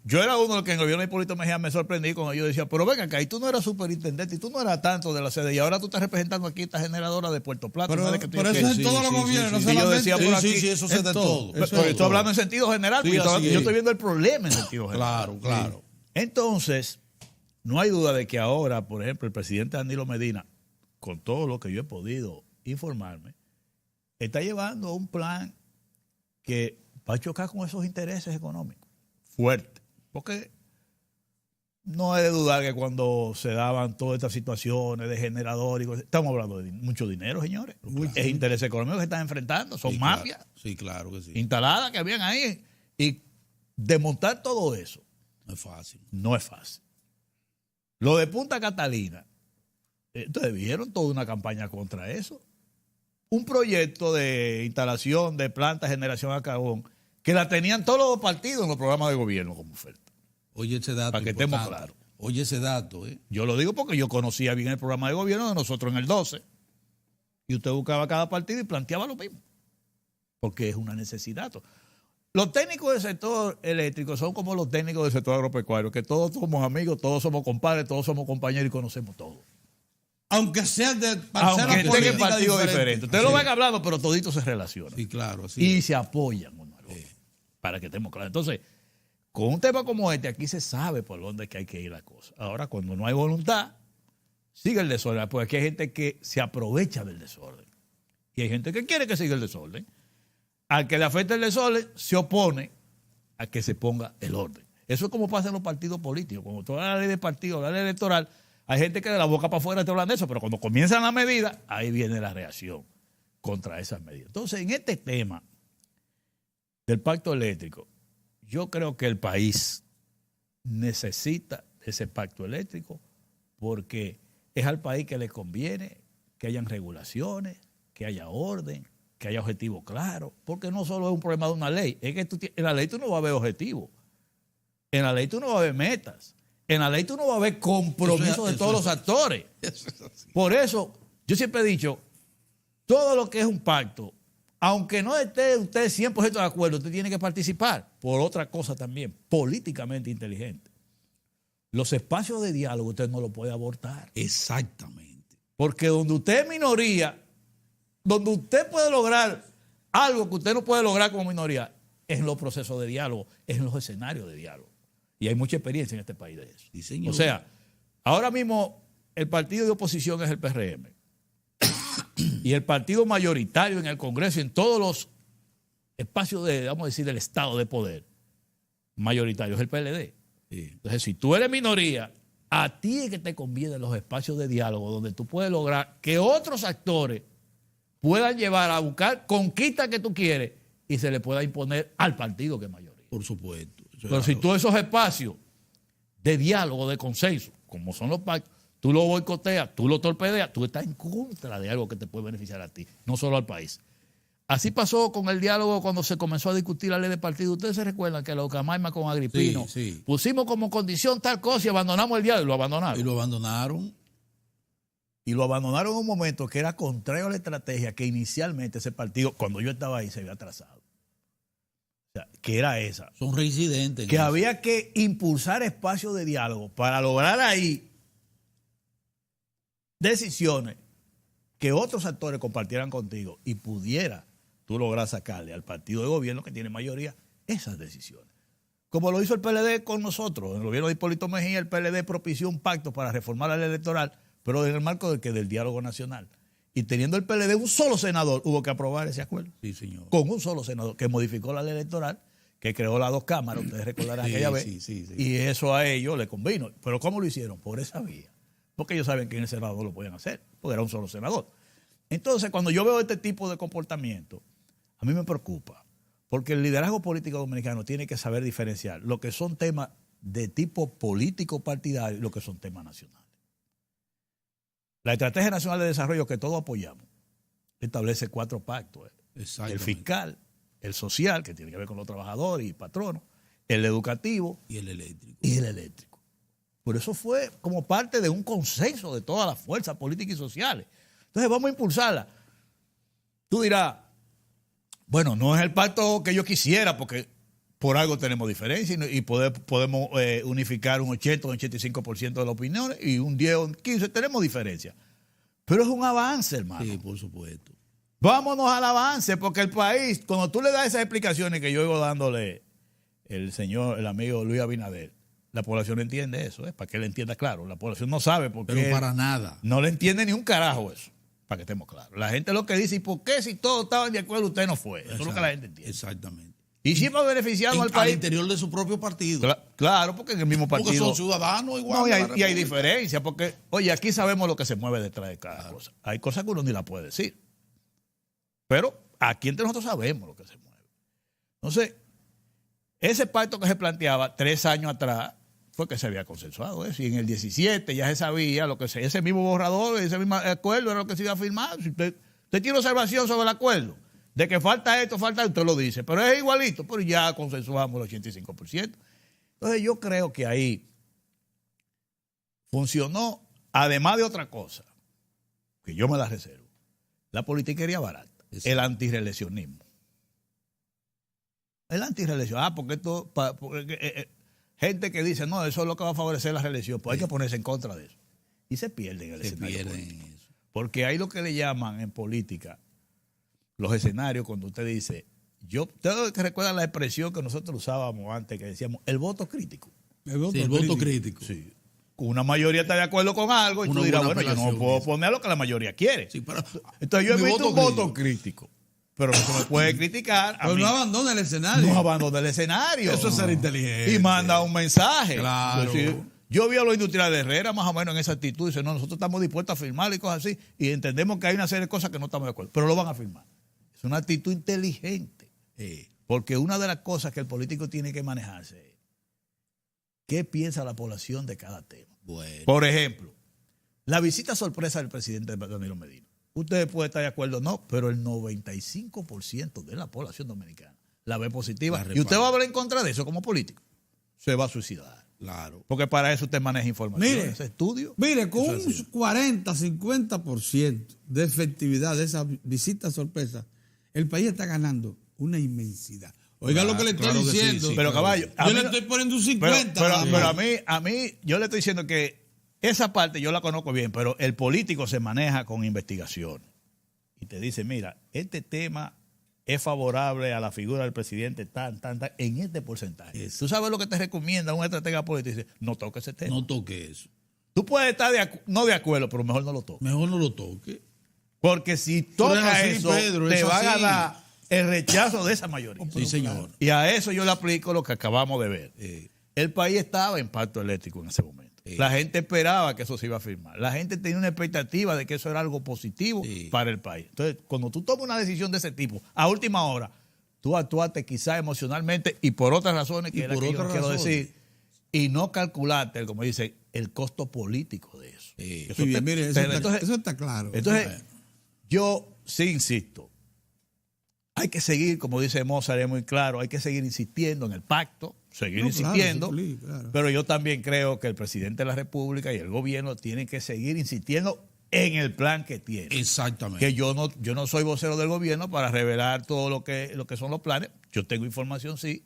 Yo era uno de los que en el gobierno de Hipólito Mejía me sorprendí cuando yo decía, pero ven acá, y tú no eras superintendente, y tú no eras tanto de la CDE, y ahora tú estás representando aquí esta generadora de Puerto Plata. Pero eso es en todos los gobiernos, no solamente. Yo decía por aquí, sí, eso se da todo. Pero estoy hablando en sentido general, Sí, porque yo estoy viendo el problema en sentido general. Claro. Entonces, no hay duda de que ahora, por ejemplo, el presidente Danilo Medina, con todo lo que yo he podido informarme, está llevando un plan que va a chocar con esos intereses económicos fuertes. Porque no es de dudar que cuando se daban todas estas situaciones de generador, estamos hablando de mucho dinero, señores. Es interés económico que están enfrentando, son mafias. Claro. Sí, claro que sí. Instaladas que habían ahí. Y desmontar todo eso No es fácil. no es fácil. Lo de Punta Catalina, entonces vieron toda una campaña contra eso. Un proyecto de instalación de planta de generación a carbón que la tenían todos los partidos en los programas de gobierno como oferta. Oye ese dato. Para que estemos claros. Oye ese dato, Yo lo digo porque yo conocía bien el programa de gobierno de nosotros en el 12. Y usted buscaba cada partido y planteaba lo mismo. Porque es una necesidad. Los técnicos del sector eléctrico son como los técnicos del sector agropecuario, que todos somos amigos, todos somos compadres, todos somos compañeros y conocemos todo. Aunque sean de parcelas aunque estén en políticas partidos diferentes. Ustedes lo Sí. van hablando, pero toditos se relacionan. Sí, claro. Así Y es. se apoyan uno al otro. Para que estemos claros. Entonces, con un tema como este, aquí se sabe por dónde es que hay que ir la cosa. Ahora, cuando no hay voluntad, sigue el desorden. Porque aquí hay gente que se aprovecha del desorden. Y hay gente que quiere que siga el desorden. Al que le afecta el desorden, se opone a que se ponga el orden. Eso es como pasa en los partidos políticos. Cuando tú hablas de la ley de partido, la ley electoral, hay gente que de la boca para afuera te hablan de eso, pero cuando comienzan las medidas, ahí viene la reacción contra esas medidas. Entonces, en este tema del pacto eléctrico, yo creo que el país necesita ese pacto eléctrico porque es al país que le conviene que hayan regulaciones, que haya orden, que haya objetivos claros, porque no solo es un problema de una ley, es que en la ley tú no vas a ver objetivos, en la ley tú no vas a ver metas, en la ley tú no vas a ver compromisos de todos los actores. Por eso, yo siempre he dicho, todo lo que es un pacto, aunque no esté usted 100% de acuerdo, usted tiene que participar. Por otra cosa también, políticamente inteligente. Los espacios de diálogo usted no lo puede abortar. Exactamente. Porque donde usted es minoría, donde usted puede lograr algo que usted no puede lograr como minoría, es en los procesos de diálogo, es en los escenarios de diálogo. Y hay mucha experiencia en este país de eso. Sí, señor. O sea, ahora mismo el partido de oposición es el PRM. Y el partido mayoritario en el Congreso y en todos los espacios de, vamos a decir, del Estado de poder, mayoritario es el PLD. Sí. Entonces, si tú eres minoría, a ti es que te convienen los espacios de diálogo donde tú puedes lograr que otros actores puedan llevar a buscar conquistas que tú quieres y se le pueda imponer al partido que es mayoría. Por supuesto. Pero si tú esos espacios de diálogo, de consenso, como son los pactos, tú lo boicoteas, tú lo torpedeas, tú estás en contra de algo que te puede beneficiar a ti, no solo al país. Así pasó con el diálogo cuando se comenzó a discutir la ley de partido. Ustedes se recuerdan que los Camaima con Agripino Sí. pusimos como condición tal cosa y abandonamos el diálogo y lo abandonaron. Y lo abandonaron. Y lo abandonaron en un momento que era contrario a la estrategia que inicialmente ese partido, cuando yo estaba ahí, se había trazado. O sea, que era esa. Son reincidentes. Que había que impulsar espacios de diálogo para lograr ahí decisiones que otros actores compartieran contigo y pudiera tú lograr sacarle al partido de gobierno que tiene mayoría esas decisiones. Como lo hizo el PLD con nosotros. En el gobierno de Hipólito Mejía, el PLD propició un pacto para reformar la ley electoral, pero en el marco del diálogo nacional. Y teniendo el PLD un solo senador, hubo que aprobar ese acuerdo. Sí, señor. Con un solo senador que modificó la ley electoral, que creó las 2 cámaras, ustedes recordarán aquella vez. Sí. Y eso a ellos les convino. Pero ¿cómo lo hicieron? Por esa vía. Porque ellos saben que en el Senado lo podían hacer, porque era un solo senador. Entonces, cuando yo veo este tipo de comportamiento, a mí me preocupa, porque el liderazgo político dominicano tiene que saber diferenciar lo que son temas de tipo político partidario y lo que son temas nacionales. La Estrategia Nacional de Desarrollo que todos apoyamos establece 4 pactos. El fiscal, el social, que tiene que ver con los trabajadores y patronos, el educativo y el eléctrico. Por eso fue como parte de un consenso de todas las fuerzas políticas y sociales. Entonces vamos a impulsarla. Tú dirás, bueno, no es el pacto que yo quisiera porque por algo tenemos diferencia y podemos unificar un 80 o un 85% de las opiniones y un 10 o un 15% tenemos diferencia. Pero es un avance, hermano. Sí, por supuesto. Vámonos al avance porque el país, cuando tú le das esas explicaciones que yo iba dándole el amigo Luis Abinader, la población entiende eso, para que él entienda claro. La población no sabe por qué. Pero para nada. No le entiende ni un carajo eso, para que estemos claros. La gente lo que dice, ¿y por qué si todos estaban de acuerdo usted no fue? Eso es lo que la gente entiende. Exactamente. Y siempre ha beneficiado al país. Al interior de su propio partido. Claro, porque en el mismo partido. Porque son ciudadanos igual. No, y hay diferencia, porque, oye, aquí sabemos lo que se mueve detrás de cada cosa. Hay cosas que uno ni la puede decir. Pero aquí entre nosotros sabemos lo que se mueve. Entonces, ese pacto que se planteaba 3 años atrás fue que se había consensuado eso. Y en el 17 ya se sabía lo que se, ese mismo borrador, ese mismo acuerdo era lo que se iba a firmar. Si usted tiene observación sobre el acuerdo, de que falta esto, usted lo dice. Pero es igualito, pero ya consensuamos el 85%. Entonces yo creo que ahí funcionó, además de otra cosa, que yo me la reservo, la politiquería barata. Exacto. El antirreeleccionismo. El antirreelección. Porque esto. Gente que dice, no, eso es lo que va a favorecer la reelección. Pues hay que ponerse en contra de eso. Y se pierden en el escenario político. Porque hay lo que le llaman en política los escenarios cuando usted dice. Ustedes que recuerdan la expresión que nosotros usábamos antes, que decíamos el voto crítico. El voto crítico. Sí. Una mayoría está de acuerdo con algo y tú dirás, bueno, yo no puedo poner lo que la mayoría quiere. Sí, pero, entonces yo he visto un voto crítico. Pero no se me puede criticar. Pero no abandona el escenario. No abandona el escenario. Eso es ser inteligente. Y manda un mensaje. Claro. Yo vi a los industriales de Herrera más o menos en esa actitud. Dicen, no, nosotros estamos dispuestos a firmar y cosas así. Y entendemos que hay una serie de cosas que no estamos de acuerdo. Pero lo van a firmar. Es una actitud inteligente. Porque una de las cosas que el político tiene que manejarse es qué piensa la población de cada tema. Bueno. Por ejemplo, la visita sorpresa del presidente Danilo Medina. Ustedes pueden estar de acuerdo o no, pero el 95% de la población dominicana la ve positiva. Y usted va a hablar en contra de eso como político. Se va a suicidar. Claro. Porque para eso usted maneja información. Mire, ese estudio. Mire, con un 40-50% de efectividad de esa visita sorpresa, el país está ganando una inmensidad. Oiga lo que le estoy diciendo. Sí, pero caballo, yo le estoy poniendo un 50. Pero a mí, yo le estoy diciendo que esa parte yo la conozco bien, pero el político se maneja con investigación. Y te dice, mira, este tema es favorable a la figura del presidente en este porcentaje. Tú sabes lo que te recomienda un estratega político. Dice, no toque ese tema. No toque eso. Tú puedes estar no de acuerdo, pero mejor no lo toques. Mejor no lo toque. Porque si toca eso, Pedro, te van a dar el rechazo de esa mayoría. Sí, señor. Y a eso yo le aplico lo que acabamos de ver. El país estaba en pacto eléctrico en ese momento. La gente esperaba que eso se iba a firmar. La gente tenía una expectativa de que eso era algo positivo para el país. Entonces, cuando tú tomas una decisión de ese tipo, a última hora, tú actuaste quizás emocionalmente y por otras razones que yo quiero decir, y no calculaste, como dice, el costo político de eso. Mire, eso está claro. Entonces, yo sí insisto. Hay que seguir, como dice Mozart, es muy claro, hay que seguir insistiendo en el pacto, insistiendo, claro. Pero yo también creo que el presidente de la República y el gobierno tienen que seguir insistiendo en el plan que tienen. Exactamente. Que yo no soy vocero del gobierno para revelar todo lo que son los planes. Yo tengo información, sí,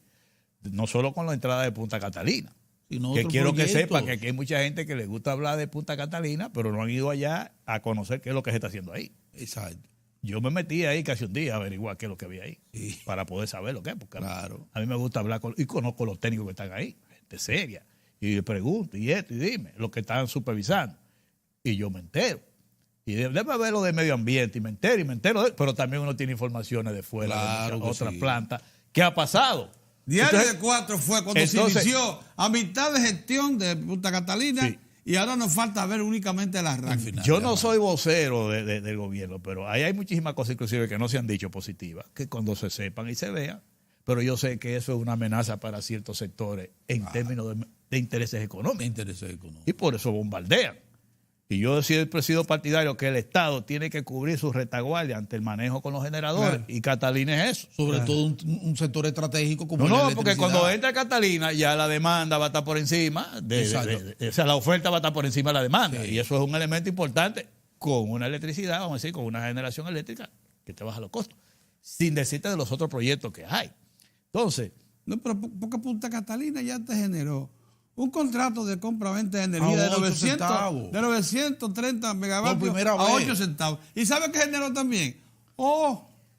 no solo con la entrada de Punta Catalina. Que quiero que sepa que aquí hay mucha gente que le gusta hablar de Punta Catalina, pero no han ido allá a conocer qué es lo que se está haciendo ahí. Exacto. Yo me metí ahí casi un día a averiguar qué es lo que había ahí, para poder saber lo que es, porque claro. A mí me gusta hablar y conozco los técnicos que están ahí, gente seria, y le pregunto, y esto, y dime, lo que están supervisando, y yo me entero. Y déjame ver lo de medio ambiente, y me entero, pero también uno tiene informaciones de fuera, claro, de otras plantas, ¿qué ha pasado? Diario de 4 fue cuando se inició a mitad de gestión de Punta Catalina y ahora nos falta ver únicamente la arranque. Yo no soy vocero del gobierno, pero ahí hay muchísimas cosas inclusive que no se han dicho positivas, que cuando se sepan y se vean, pero yo sé que eso es una amenaza para ciertos sectores en términos de intereses económicos. Y por eso bombardean. Y yo he presido partidario que el Estado tiene que cubrir su retaguardia ante el manejo con los generadores. Claro. Y Catalina es eso. Sobre todo un sector estratégico como No, porque cuando entra Catalina ya la demanda va a estar por encima. O sea, la oferta va a estar por encima de la demanda. Sí. Y eso es un elemento importante con una electricidad, vamos a decir, con una generación eléctrica que te baja los costos. Sin decirte de los otros proyectos que hay. Entonces... No, pero porque Punta Catalina ya te generó un contrato de compra-venta de energía de 930 megavatios a 8 centavos. ¿Y sabe qué generó también?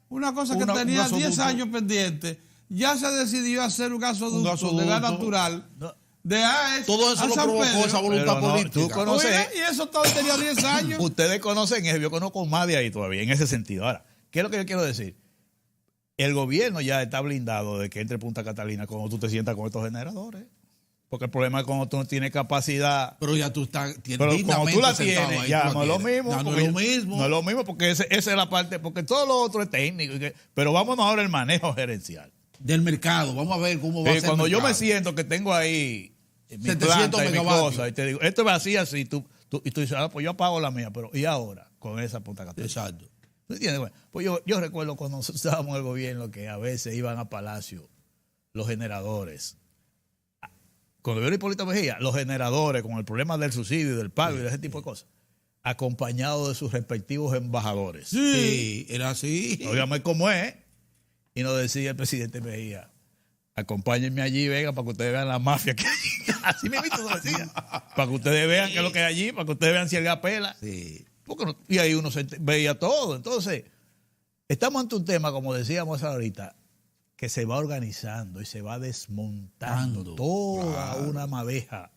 Una cosa que tenía 10 años pendiente. Ya se decidió hacer un gasoducto de gas natural. De AES. Todo eso lo provocó esa voluntad política. Tú conoces, y eso todo tenía 10 años. Ustedes conocen eso, yo conozco más de ahí todavía, en ese sentido. Ahora, ¿qué es lo que yo quiero decir? El gobierno ya está blindado de que entre Punta Catalina cuando tú te sientas con estos generadores. Porque el problema es cuando tú no tienes capacidad. Pero ya tú estás. Pero cuando tú la tienes, ahí, ya no es lo mismo. Ya no es lo mismo. No es lo mismo porque esa es la parte. Porque todo lo otro es técnico. Pero vámonos ahora al manejo gerencial. Del mercado. Vamos a ver cómo va a ser. Cuando yo me siento que tengo ahí. 700 megavatios. Y te digo, esto va así, así. Y tú dices, pues yo apago la mía. Pero ¿y ahora? Con esa Punta Catalina. Exacto. ¿Tú entiendes? Bueno, pues yo recuerdo cuando estábamos en el gobierno que a veces iban a Palacio los generadores. Cuando vio Hipólito Mejía, los generadores con el problema del subsidio, del pago y de ese tipo de cosas, acompañados de sus respectivos embajadores. Sí, era así. Óigame cómo es. Y nos decía el presidente Mejía, acompáñenme allí, venga, para que ustedes vean la mafia que hay. Así me lo decía. Para que ustedes vean qué es lo que hay allí, para que ustedes vean si el gas pela. Sí. Y ahí uno se veía todo. Entonces, estamos ante un tema, como decíamos ahorita, que se va organizando y se va desmontando toda una madeja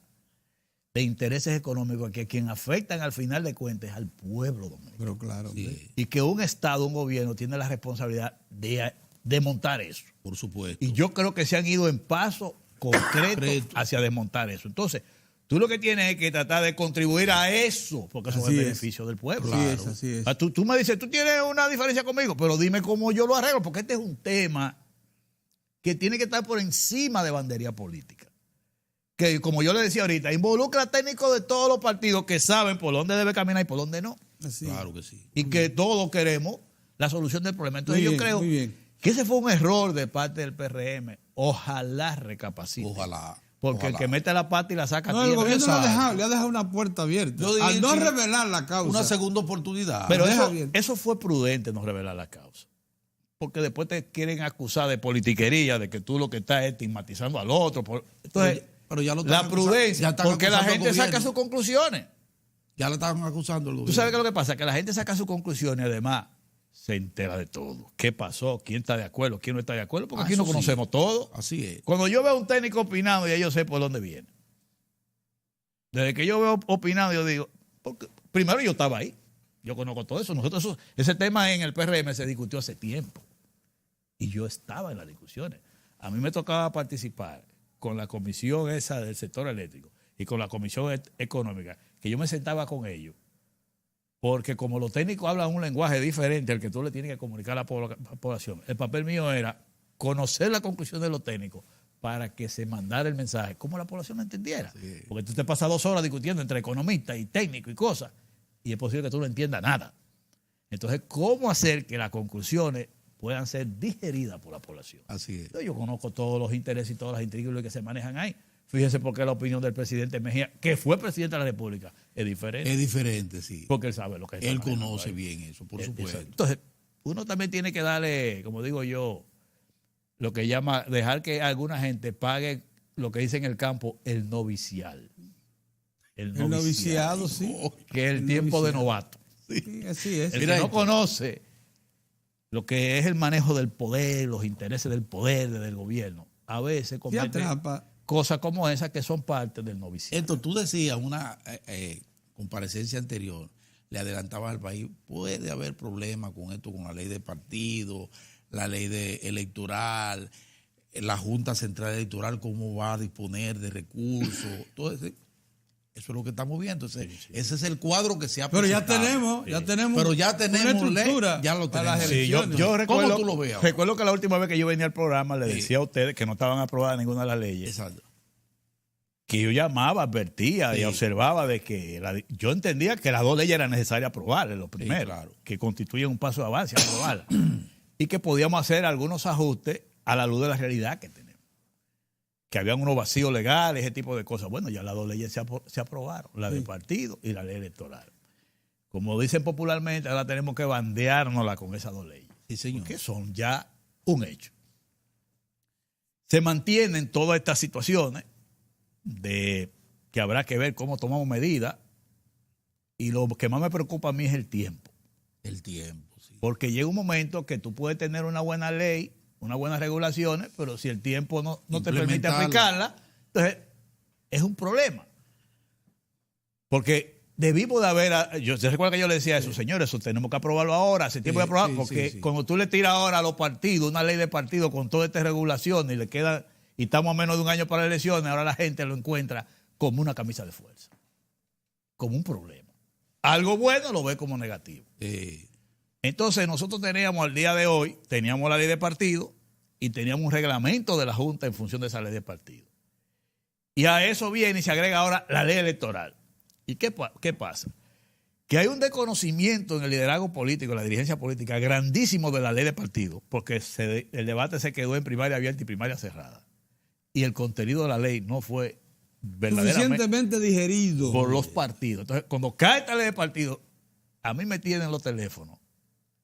de intereses económicos que quien afectan al final de cuentas es al pueblo dominicano. Pero claro. Sí. Y que un Estado, un gobierno tiene la responsabilidad de montar eso. Por supuesto. Y yo creo que se han ido en paso concreto hacia desmontar eso. Entonces, tú lo que tienes es que tratar de contribuir a eso, porque eso es el beneficio del pueblo. Claro. Así es. Tú me dices, tú tienes una diferencia conmigo, pero dime cómo yo lo arreglo, porque este es un tema que tiene que estar por encima de bandería política. Que, como yo le decía ahorita, involucra a técnicos de todos los partidos que saben por dónde debe caminar y por dónde no. Así. Claro que sí. Y que todos queremos la solución del problema. Entonces yo creo que ese fue un error de parte del PRM. Ojalá recapacite. Ojalá. Porque el que mete la pata y la saca no, el gobierno le ha dejado una puerta abierta. Al no revelar la causa. Una segunda oportunidad. Pero eso fue prudente, no revelar la causa. Porque después te quieren acusar de politiquería, de que tú lo que estás es estigmatizando al otro. Entonces, pero ya la prudencia, porque la gente saca sus conclusiones. Ya le estaban acusando al gobierno. ¿Tú sabes qué es lo que pasa? Que la gente saca sus conclusiones y además se entera de todo. ¿Qué pasó? ¿Quién está de acuerdo? ¿Quién no está de acuerdo? Porque aquí no conocemos todo. Así es. Cuando yo veo a un técnico opinando, ya yo sé por dónde viene. Desde que yo veo opinando, yo digo, porque primero yo estaba ahí. Yo conozco todo eso. Ese tema en el PRM se discutió hace tiempo. Y yo estaba en las discusiones. A mí me tocaba participar con la comisión esa del sector eléctrico y con la comisión económica, que yo me sentaba con ellos. Porque como los técnicos hablan un lenguaje diferente al que tú le tienes que comunicar a la población, el papel mío era conocer la conclusión de los técnicos para que se mandara el mensaje, como la población lo entendiera. Sí. Porque tú te pasas 2 horas discutiendo entre economistas y técnicos y cosas, y es posible que tú no entiendas nada. Entonces, ¿cómo hacer que las conclusiones puedan ser digeridas por la población? Así es. Entonces, yo conozco todos los intereses y todas las intrigas que se manejan ahí. Fíjense por qué la opinión del presidente Mejía, que fue presidente de la República, es diferente. Es diferente, sí. Porque él sabe lo que él conoce bien eso, por supuesto. Entonces, uno también tiene que darle, como digo yo, lo que llama, dejar que alguna gente pague lo que dice en el campo, el novicial. El noviciado, sí. Que es el tiempo de novato. Sí, así es. El que no conoce lo que es el manejo del poder, los intereses del poder, del gobierno, a veces comete cosas como esas que son parte del noviciado. Esto tú decías, una comparecencia anterior, le adelantabas al país, puede haber problemas con esto, con la ley de partido, la ley electoral, la Junta Central Electoral, cómo va a disponer de recursos, todo eso. Eso es lo que estamos viendo. Ese es el cuadro que se ha Pero presentado. ya tenemos Pero ya tenemos una estructura ley, ya lo para las tenemos. Sí, yo elecciones. recuerdo, ¿Cómo tú lo ves ahora? recuerdo que la última vez que yo venía al programa le decía a ustedes que no estaban aprobadas ninguna de las leyes. Exacto. Que yo llamaba, advertía y observaba de que yo entendía que las dos leyes era necesario aprobarlas, lo primero, claro. que constituyen un paso de avance, aprobarlas, y que podíamos hacer algunos ajustes a la luz de la realidad que tenemos. Que habían unos vacíos legales, ese tipo de cosas. Bueno, ya las dos leyes se aprobaron, la de partido y la ley electoral. Como dicen popularmente, ahora tenemos que bandeárnosla con esas dos leyes. Sí, señor. Que son ya un hecho. Se mantienen todas estas situaciones de que habrá que ver cómo tomamos medidas, y lo que más me preocupa a mí es el tiempo. El tiempo, sí. Porque llega un momento que tú puedes tener una buena ley, unas buenas regulaciones, pero si el tiempo no te permite aplicarla, entonces es un problema. Porque debimos de haber, yo recuerdo que yo le decía a esos señores, eso tenemos que aprobarlo ahora, hace tiempo de aprobarlo, porque cuando tú le tiras ahora a los partidos una ley de partido con toda esta regulación y le queda, y estamos a menos de un año para las elecciones, ahora la gente lo encuentra como una camisa de fuerza, como un problema. Algo bueno lo ve como negativo. Entonces nosotros teníamos al día de hoy, teníamos la ley de partido y teníamos un reglamento de la Junta en función de esa ley de partido. Y a eso viene y se agrega ahora la ley electoral. ¿Y qué pasa? Que hay un desconocimiento en el liderazgo político, en la dirigencia política, grandísimo de la ley de partido, porque el debate se quedó en primaria abierta y primaria cerrada. Y el contenido de la ley no fue verdaderamente suficientemente digerido por los partidos. Entonces, cuando cae esta ley de partido, a mí me tienen los teléfonos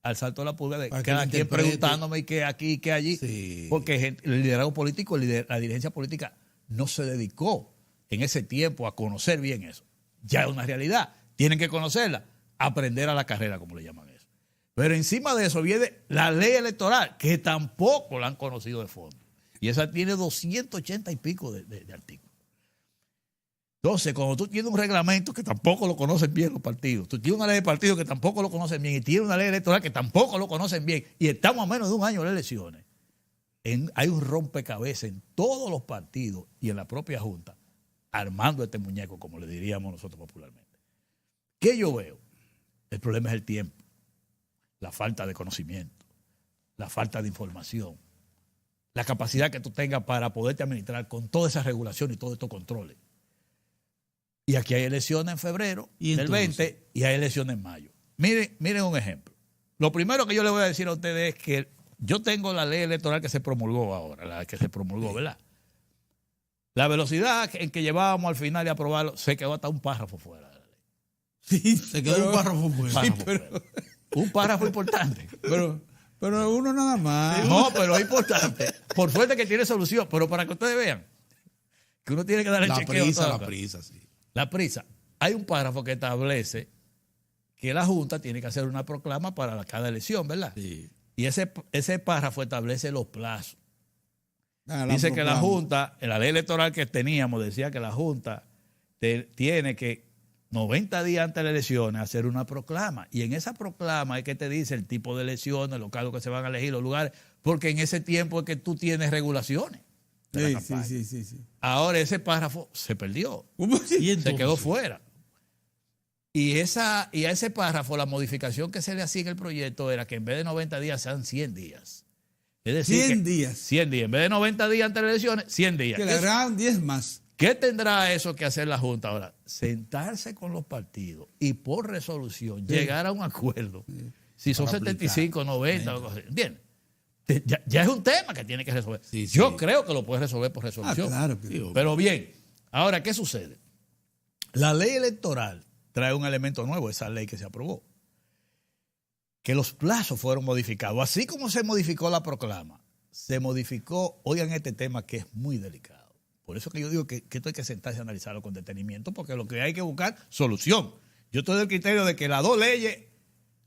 al salto de la pulga de cada quien preguntándome qué aquí y qué allí. Sí. Porque el liderazgo político, la dirigencia política no se dedicó en ese tiempo a conocer bien eso. Ya es una realidad. Tienen que conocerla, aprender a la carrera, como le llaman eso. Pero encima de eso viene la ley electoral, que tampoco la han conocido de fondo. Y esa tiene 280 y pico de artículos. Entonces, cuando tú tienes un reglamento que tampoco lo conocen bien los partidos, tú tienes una ley de partido que tampoco lo conocen bien y tienes una ley electoral que tampoco lo conocen bien y estamos a menos de un año de elecciones, hay un rompecabezas en todos los partidos y en la propia Junta, armando este muñeco, como le diríamos nosotros popularmente. ¿Qué yo veo? El problema es el tiempo, la falta de conocimiento, la falta de información, la capacidad que tú tengas para poderte administrar con toda esa regulación y todos estos controles. Y aquí hay elecciones en febrero del 20 y hay elecciones en mayo. Miren un ejemplo. Lo primero que yo les voy a decir a ustedes es que yo tengo la ley electoral que se promulgó ahora, la que se promulgó, ¿verdad? La velocidad en que llevábamos al final de aprobarlo, se quedó hasta un párrafo fuera de la ley. Sí, se quedó un párrafo fuera. Un párrafo importante. Pero uno nada más. No, pero es importante. Por suerte que tiene solución, pero para que ustedes vean que uno tiene que dar el chequeo. La prisa, sí. La prisa. Hay un párrafo que establece que la Junta tiene que hacer una proclama para cada elección, ¿verdad? Sí. Y ese párrafo establece los plazos. Dice que la Junta, en la ley electoral que teníamos, decía que la Junta tiene que 90 días antes de las elecciones hacer una proclama. Y en esa proclama es que te dice el tipo de elecciones, los cargos que se van a elegir, los lugares, porque en ese tiempo es que tú tienes regulaciones. Sí. Ahora ese párrafo se perdió. Se quedó fuera. Y a ese párrafo, la modificación que se le hacía en el proyecto era que en vez de 90 días sean 100 días. Es decir, 100 días. 100 días. En vez de 90 días antes de las elecciones, 100 días. Que le agregaron 10 más. ¿Qué tendrá eso que hacer la Junta ahora? Sentarse con los partidos y por resolución llegar a un acuerdo. Si son 75, 90, ¿entiendes? Ya es un tema que tiene que resolver. Yo creo que lo puede resolver por resolución. Claro que sí. Pero bien, ahora, ¿qué sucede? La ley electoral trae un elemento nuevo, esa ley que se aprobó. Que los plazos fueron modificados. Así como se modificó la proclama, se modificó, oigan este tema que es muy delicado. Por eso que yo digo que esto hay que sentarse a analizarlo con detenimiento, porque lo que hay que buscar solución. Yo estoy del criterio de que las dos leyes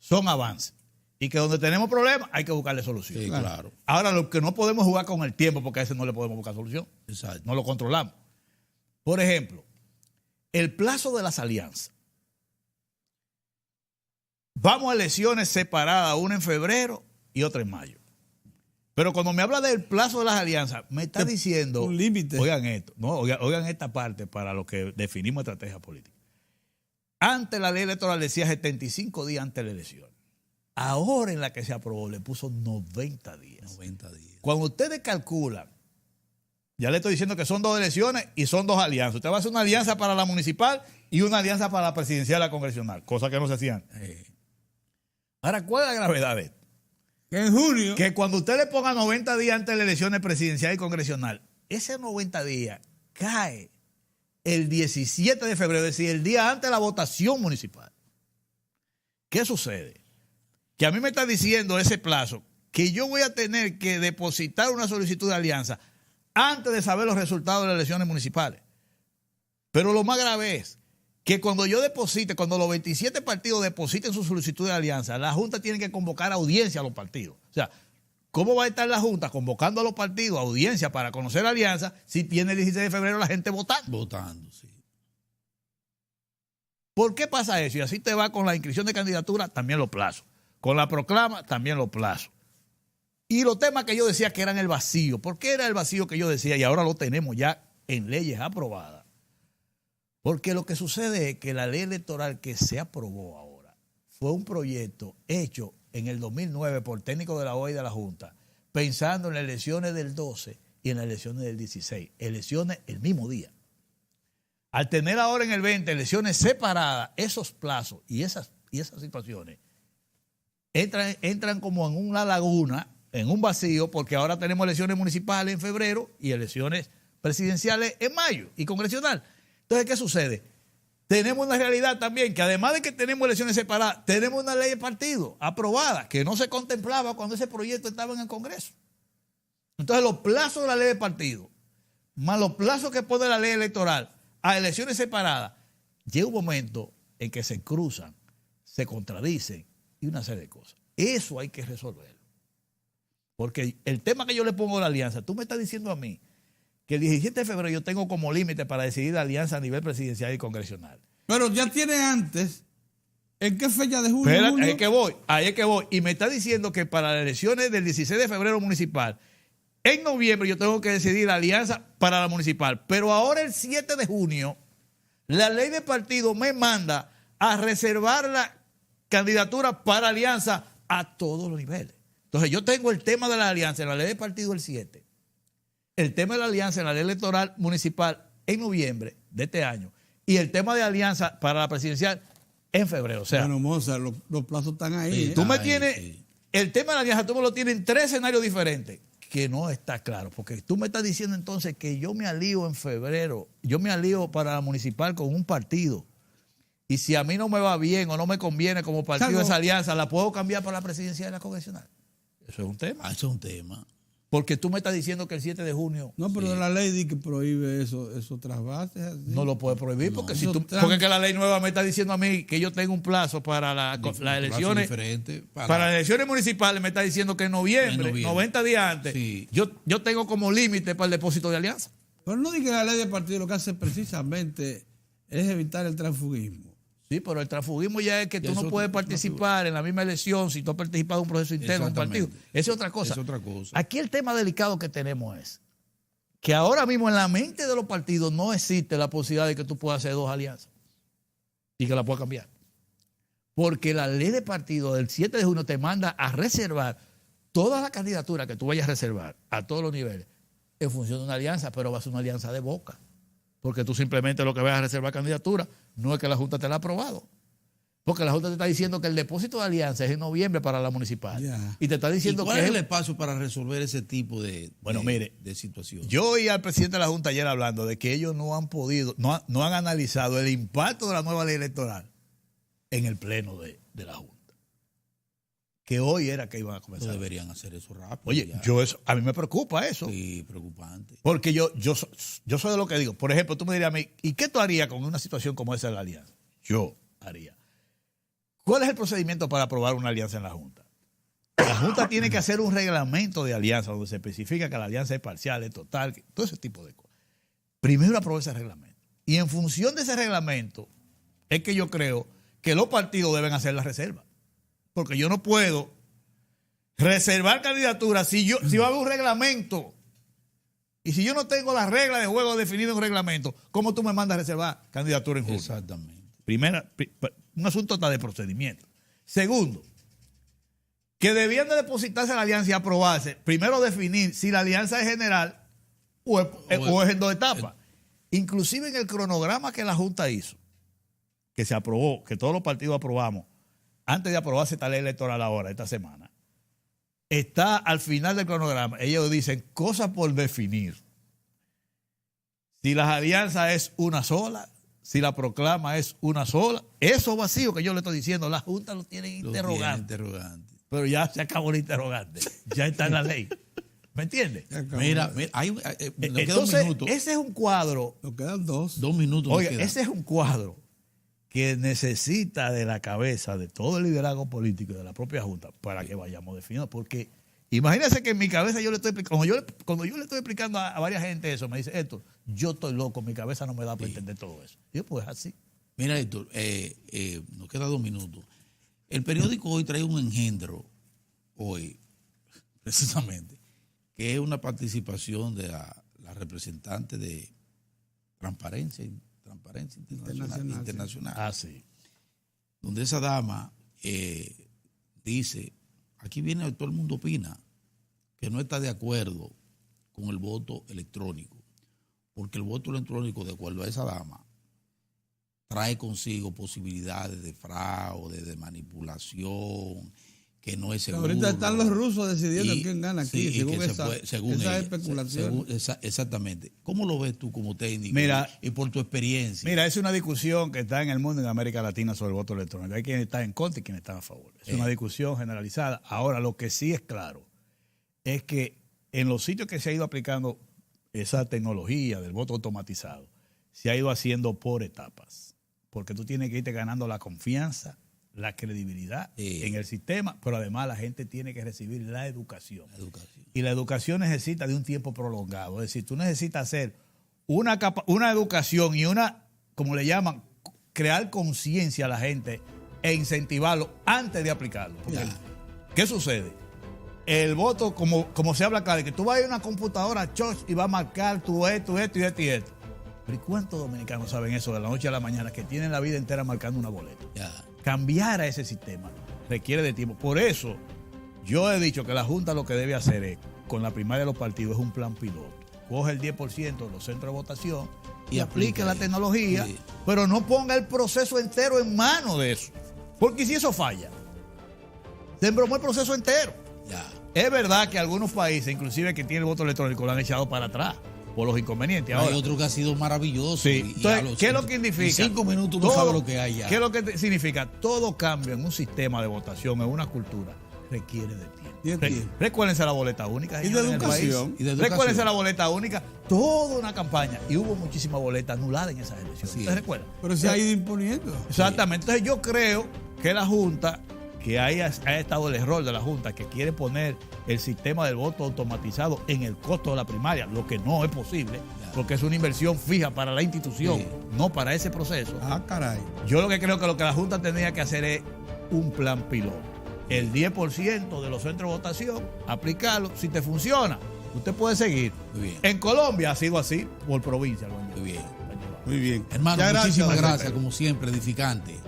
son avances. Y que donde tenemos problemas hay que buscarle solución. Sí, claro. Ahora, lo que no podemos jugar con el tiempo, porque a ese no le podemos buscar solución. Exacto. No lo controlamos. Por ejemplo, el plazo de las alianzas. Vamos a elecciones separadas, una en febrero y otra en mayo. Pero cuando me habla del plazo de las alianzas, me está diciendo... Un límite. Oigan esto, no, oigan esta parte para lo que definimos estrategia política. Antes la ley electoral decía 75 días antes de la elección. Ahora en la que se aprobó le puso 90 días. 90 días. Cuando ustedes calculan, ya le estoy diciendo que son 2 elecciones y son 2 alianzas. Usted va a hacer una alianza para la municipal y una alianza para la presidencial y la congresional, cosa que no se hacían. Ahora, ¿cuál es la gravedad de esto? Que en junio. Que cuando usted le ponga 90 días antes de las elecciones presidencial y congresional, ese 90 días cae el 17 de febrero, es decir, el día antes de la votación municipal. ¿Qué sucede? Que a mí me está diciendo ese plazo que yo voy a tener que depositar una solicitud de alianza antes de saber los resultados de las elecciones municipales. Pero lo más grave es que cuando yo deposite, cuando los 27 partidos depositen su solicitud de alianza, la Junta tiene que convocar audiencia a los partidos. O sea, ¿cómo va a estar la Junta convocando a los partidos a audiencia para conocer la alianza si tiene el 16 de febrero la gente votando? Votando, sí. ¿Por qué pasa eso? Y así te va con la inscripción de candidatura, también los plazos. Con la proclama, también los plazos. Y los temas que yo decía que eran el vacío. ¿Por qué era el vacío que yo decía? Y ahora lo tenemos ya en leyes aprobadas. Porque lo que sucede es que la ley electoral que se aprobó ahora fue un proyecto hecho en el 2009 por técnicos de la OEA y de la Junta, pensando en las elecciones del 12 y en las elecciones del 16. Elecciones el mismo día. Al tener ahora en el 20 elecciones separadas, esos plazos y esas situaciones entran como en una laguna, en un vacío, porque ahora tenemos elecciones municipales en febrero y elecciones presidenciales en mayo y congresional. Entonces, ¿qué sucede? Tenemos una realidad también, que además de que tenemos elecciones separadas, tenemos una ley de partido aprobada, que no se contemplaba cuando ese proyecto estaba en el Congreso. Entonces, los plazos de la ley de partido, más los plazos que pone la ley electoral a elecciones separadas, llega un momento en que se cruzan, se contradicen y una serie de cosas. Eso hay que resolverlo. Porque el tema que yo le pongo a la alianza, tú me estás diciendo a mí que el 17 de febrero yo tengo como límite para decidir la alianza a nivel presidencial y congresional. Pero ya tiene antes. ¿En qué fecha de junio? Pero ahí es que voy. Y me está diciendo que para las elecciones del 16 de febrero municipal, en noviembre yo tengo que decidir la alianza para la municipal. Pero ahora el 7 de junio, la ley de partido me manda a reservar la candidatura para alianza a todos los niveles. Entonces yo tengo el tema de la alianza en la ley de partido el 7, el tema de la alianza en la ley electoral municipal en noviembre de este año y el tema de alianza para la presidencial en febrero. O sea, bueno, Mozart, los plazos están ahí. tú me tienes, el tema de la alianza tú me lo tienes en 3 escenarios diferentes, que no está claro, porque tú me estás diciendo entonces que yo me alío en febrero, yo me alío para la municipal con un partido, y si a mí no me va bien o no me conviene como partido esa alianza, la puedo cambiar para la presidencial y la congresional. Eso es un tema. Eso es un tema. Porque tú me estás diciendo que el 7 de junio... No, pero la ley dice que prohíbe esos trasvases. Así. No lo puede prohibir porque porque que la ley nueva me está diciendo a mí que yo tengo un plazo para las elecciones... Para las elecciones municipales me está diciendo que en noviembre. 90 días antes, sí. yo tengo como límite para el depósito de alianza. Pero no diga que la ley de partido lo que hace precisamente es evitar el transfugismo. Sí, pero el transfugismo ya es que tú no puedes participar en la misma elección si tú has participado en un proceso interno de un partido. Esa es otra cosa. Es otra cosa. Aquí el tema delicado que tenemos es que ahora mismo en la mente de los partidos no existe la posibilidad de que tú puedas hacer 2 alianzas y que la puedas cambiar. Porque la ley de partido del 7 de junio te manda a reservar todas las candidaturas que tú vayas a reservar a todos los niveles en función de una alianza, pero va a ser una alianza de boca. Porque tú simplemente lo que vas a reservar candidatura no es que la Junta te la ha aprobado. Porque la Junta te está diciendo que el depósito de alianza es en noviembre para la municipal. Yeah. Y te está diciendo ¿cuál es el espacio para resolver ese tipo de situación? Yo oí al presidente de la Junta ayer hablando de que ellos no han podido, no han analizado el impacto de la nueva ley electoral en el pleno de la Junta. Que hoy era que iban a comenzar. No deberían hacer eso rápido. Oye, a mí me preocupa eso. Sí, preocupante. Porque yo soy de lo que digo. Por ejemplo, tú me dirías a mí, ¿y qué tú harías con una situación como esa de la alianza? Yo haría. ¿Cuál es el procedimiento para aprobar una alianza en la Junta? La Junta tiene que hacer un reglamento de alianza donde se especifica que la alianza es parcial, es total, todo ese tipo de cosas. Primero aprobar ese reglamento. Y en función de ese reglamento es que yo creo que los partidos deben hacer la reserva. Porque yo no puedo reservar candidaturas si va a haber un reglamento. Y si yo no tengo las reglas de juego definidas en un reglamento, ¿cómo tú me mandas a reservar candidatura en junio? Exactamente. Un asunto de procedimiento. Segundo, que debían de depositarse en la alianza y aprobarse. Primero definir si la alianza es general o es en 2 etapas. Inclusive en el cronograma que la Junta hizo, que se aprobó, que todos los partidos aprobamos, antes de aprobarse esta ley electoral ahora, esta semana, está al final del cronograma. Ellos dicen cosas por definir. Si la alianza es una sola, si la proclama es una sola, eso vacío que yo le estoy diciendo, la Junta lo tiene interrogante. Pero ya se acabó el interrogante. Ya está en la ley. ¿Me entiendes? Mira, nos queda un minuto. Ese es un cuadro. Nos quedan 2. 2 minutos. Oiga, ese es un cuadro que necesita de la cabeza de todo el liderazgo político y de la propia Junta para que vayamos definiendo. Porque imagínense que en mi cabeza yo le estoy explicando, cuando yo le estoy explicando a varias gente eso, me dice, Héctor, yo estoy loco, mi cabeza no me da para entender todo eso. Y yo, pues así. Mira, Héctor, nos queda 2 minutos. El periódico hoy trae un engendro, hoy, precisamente, que es una participación de la representante de Transparencia Internacional. Ah, sí. Donde esa dama dice, aquí viene, todo el mundo opina, que no está de acuerdo con el voto electrónico, porque el voto electrónico, de acuerdo a esa dama, trae consigo posibilidades de fraude, de manipulación, que no es seguro. Ahorita están los rusos decidiendo quién gana aquí, sí, según esa ella, especulación. Exactamente. ¿Cómo lo ves tú como técnico? Mira, y por tu experiencia. Mira, es una discusión que está en el mundo, en América Latina, sobre el voto electrónico. Hay quienes están en contra y quienes están a favor. Es una discusión generalizada. Ahora, lo que sí es claro es que en los sitios que se ha ido aplicando esa tecnología del voto automatizado, se ha ido haciendo por etapas. Porque tú tienes que irte ganando la confianza, la credibilidad en el sistema, pero además la gente tiene que recibir la educación. Y la educación necesita de un tiempo prolongado. Es decir, tú necesitas hacer una educación y como le llaman, crear conciencia a la gente e incentivarlo antes de aplicarlo. Porque, ¿qué sucede? El voto, como se habla claro, de que tú vas a ir a una computadora y vas a marcar tú esto. Pero ¿y cuántos dominicanos saben eso de la noche a la mañana, que tienen la vida entera marcando una boleta? Cambiar a ese sistema requiere de tiempo. Por eso yo he dicho que la Junta lo que debe hacer es, con la primaria de los partidos, es un plan piloto. Coge el 10% de los centros de votación y aplique la tecnología, pero no ponga el proceso entero en manos de eso. Porque si eso falla, se embromó el proceso entero. Es verdad que algunos países, inclusive que tienen el voto electrónico, lo han echado para atrás por los inconvenientes. Ahora, hay otro que ha sido maravilloso. Sí. Entonces, ¿qué es lo que significa? En 5 minutos no sabe lo que hay ya. ¿Qué es lo que significa? Todo cambio en un sistema de votación, en una cultura, requiere de tiempo. Recuérdense la boleta única. Y de educación. Recuérdense la boleta única. Toda una campaña. Y hubo muchísimas boletas anuladas en esas elecciones. ¿Ustedes recuerdan? Pero se ha ido imponiendo. Exactamente. Entonces yo creo que la Junta, que ha estado el error de la Junta, que quiere poner el sistema del voto automatizado en el costo de la primaria, lo que no es posible, porque es una inversión fija para la institución, no para ese proceso. Caray. Yo lo que creo que lo que la Junta tendría que hacer es un plan piloto. El 10% de los centros de votación, aplicarlo. Si te funciona, usted puede seguir. Muy bien. En Colombia ha sido así por provincia. Muy bien. Hermano, muchísimas gracias, como siempre, edificante.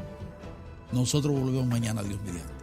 Nosotros volvemos mañana, Dios mediante.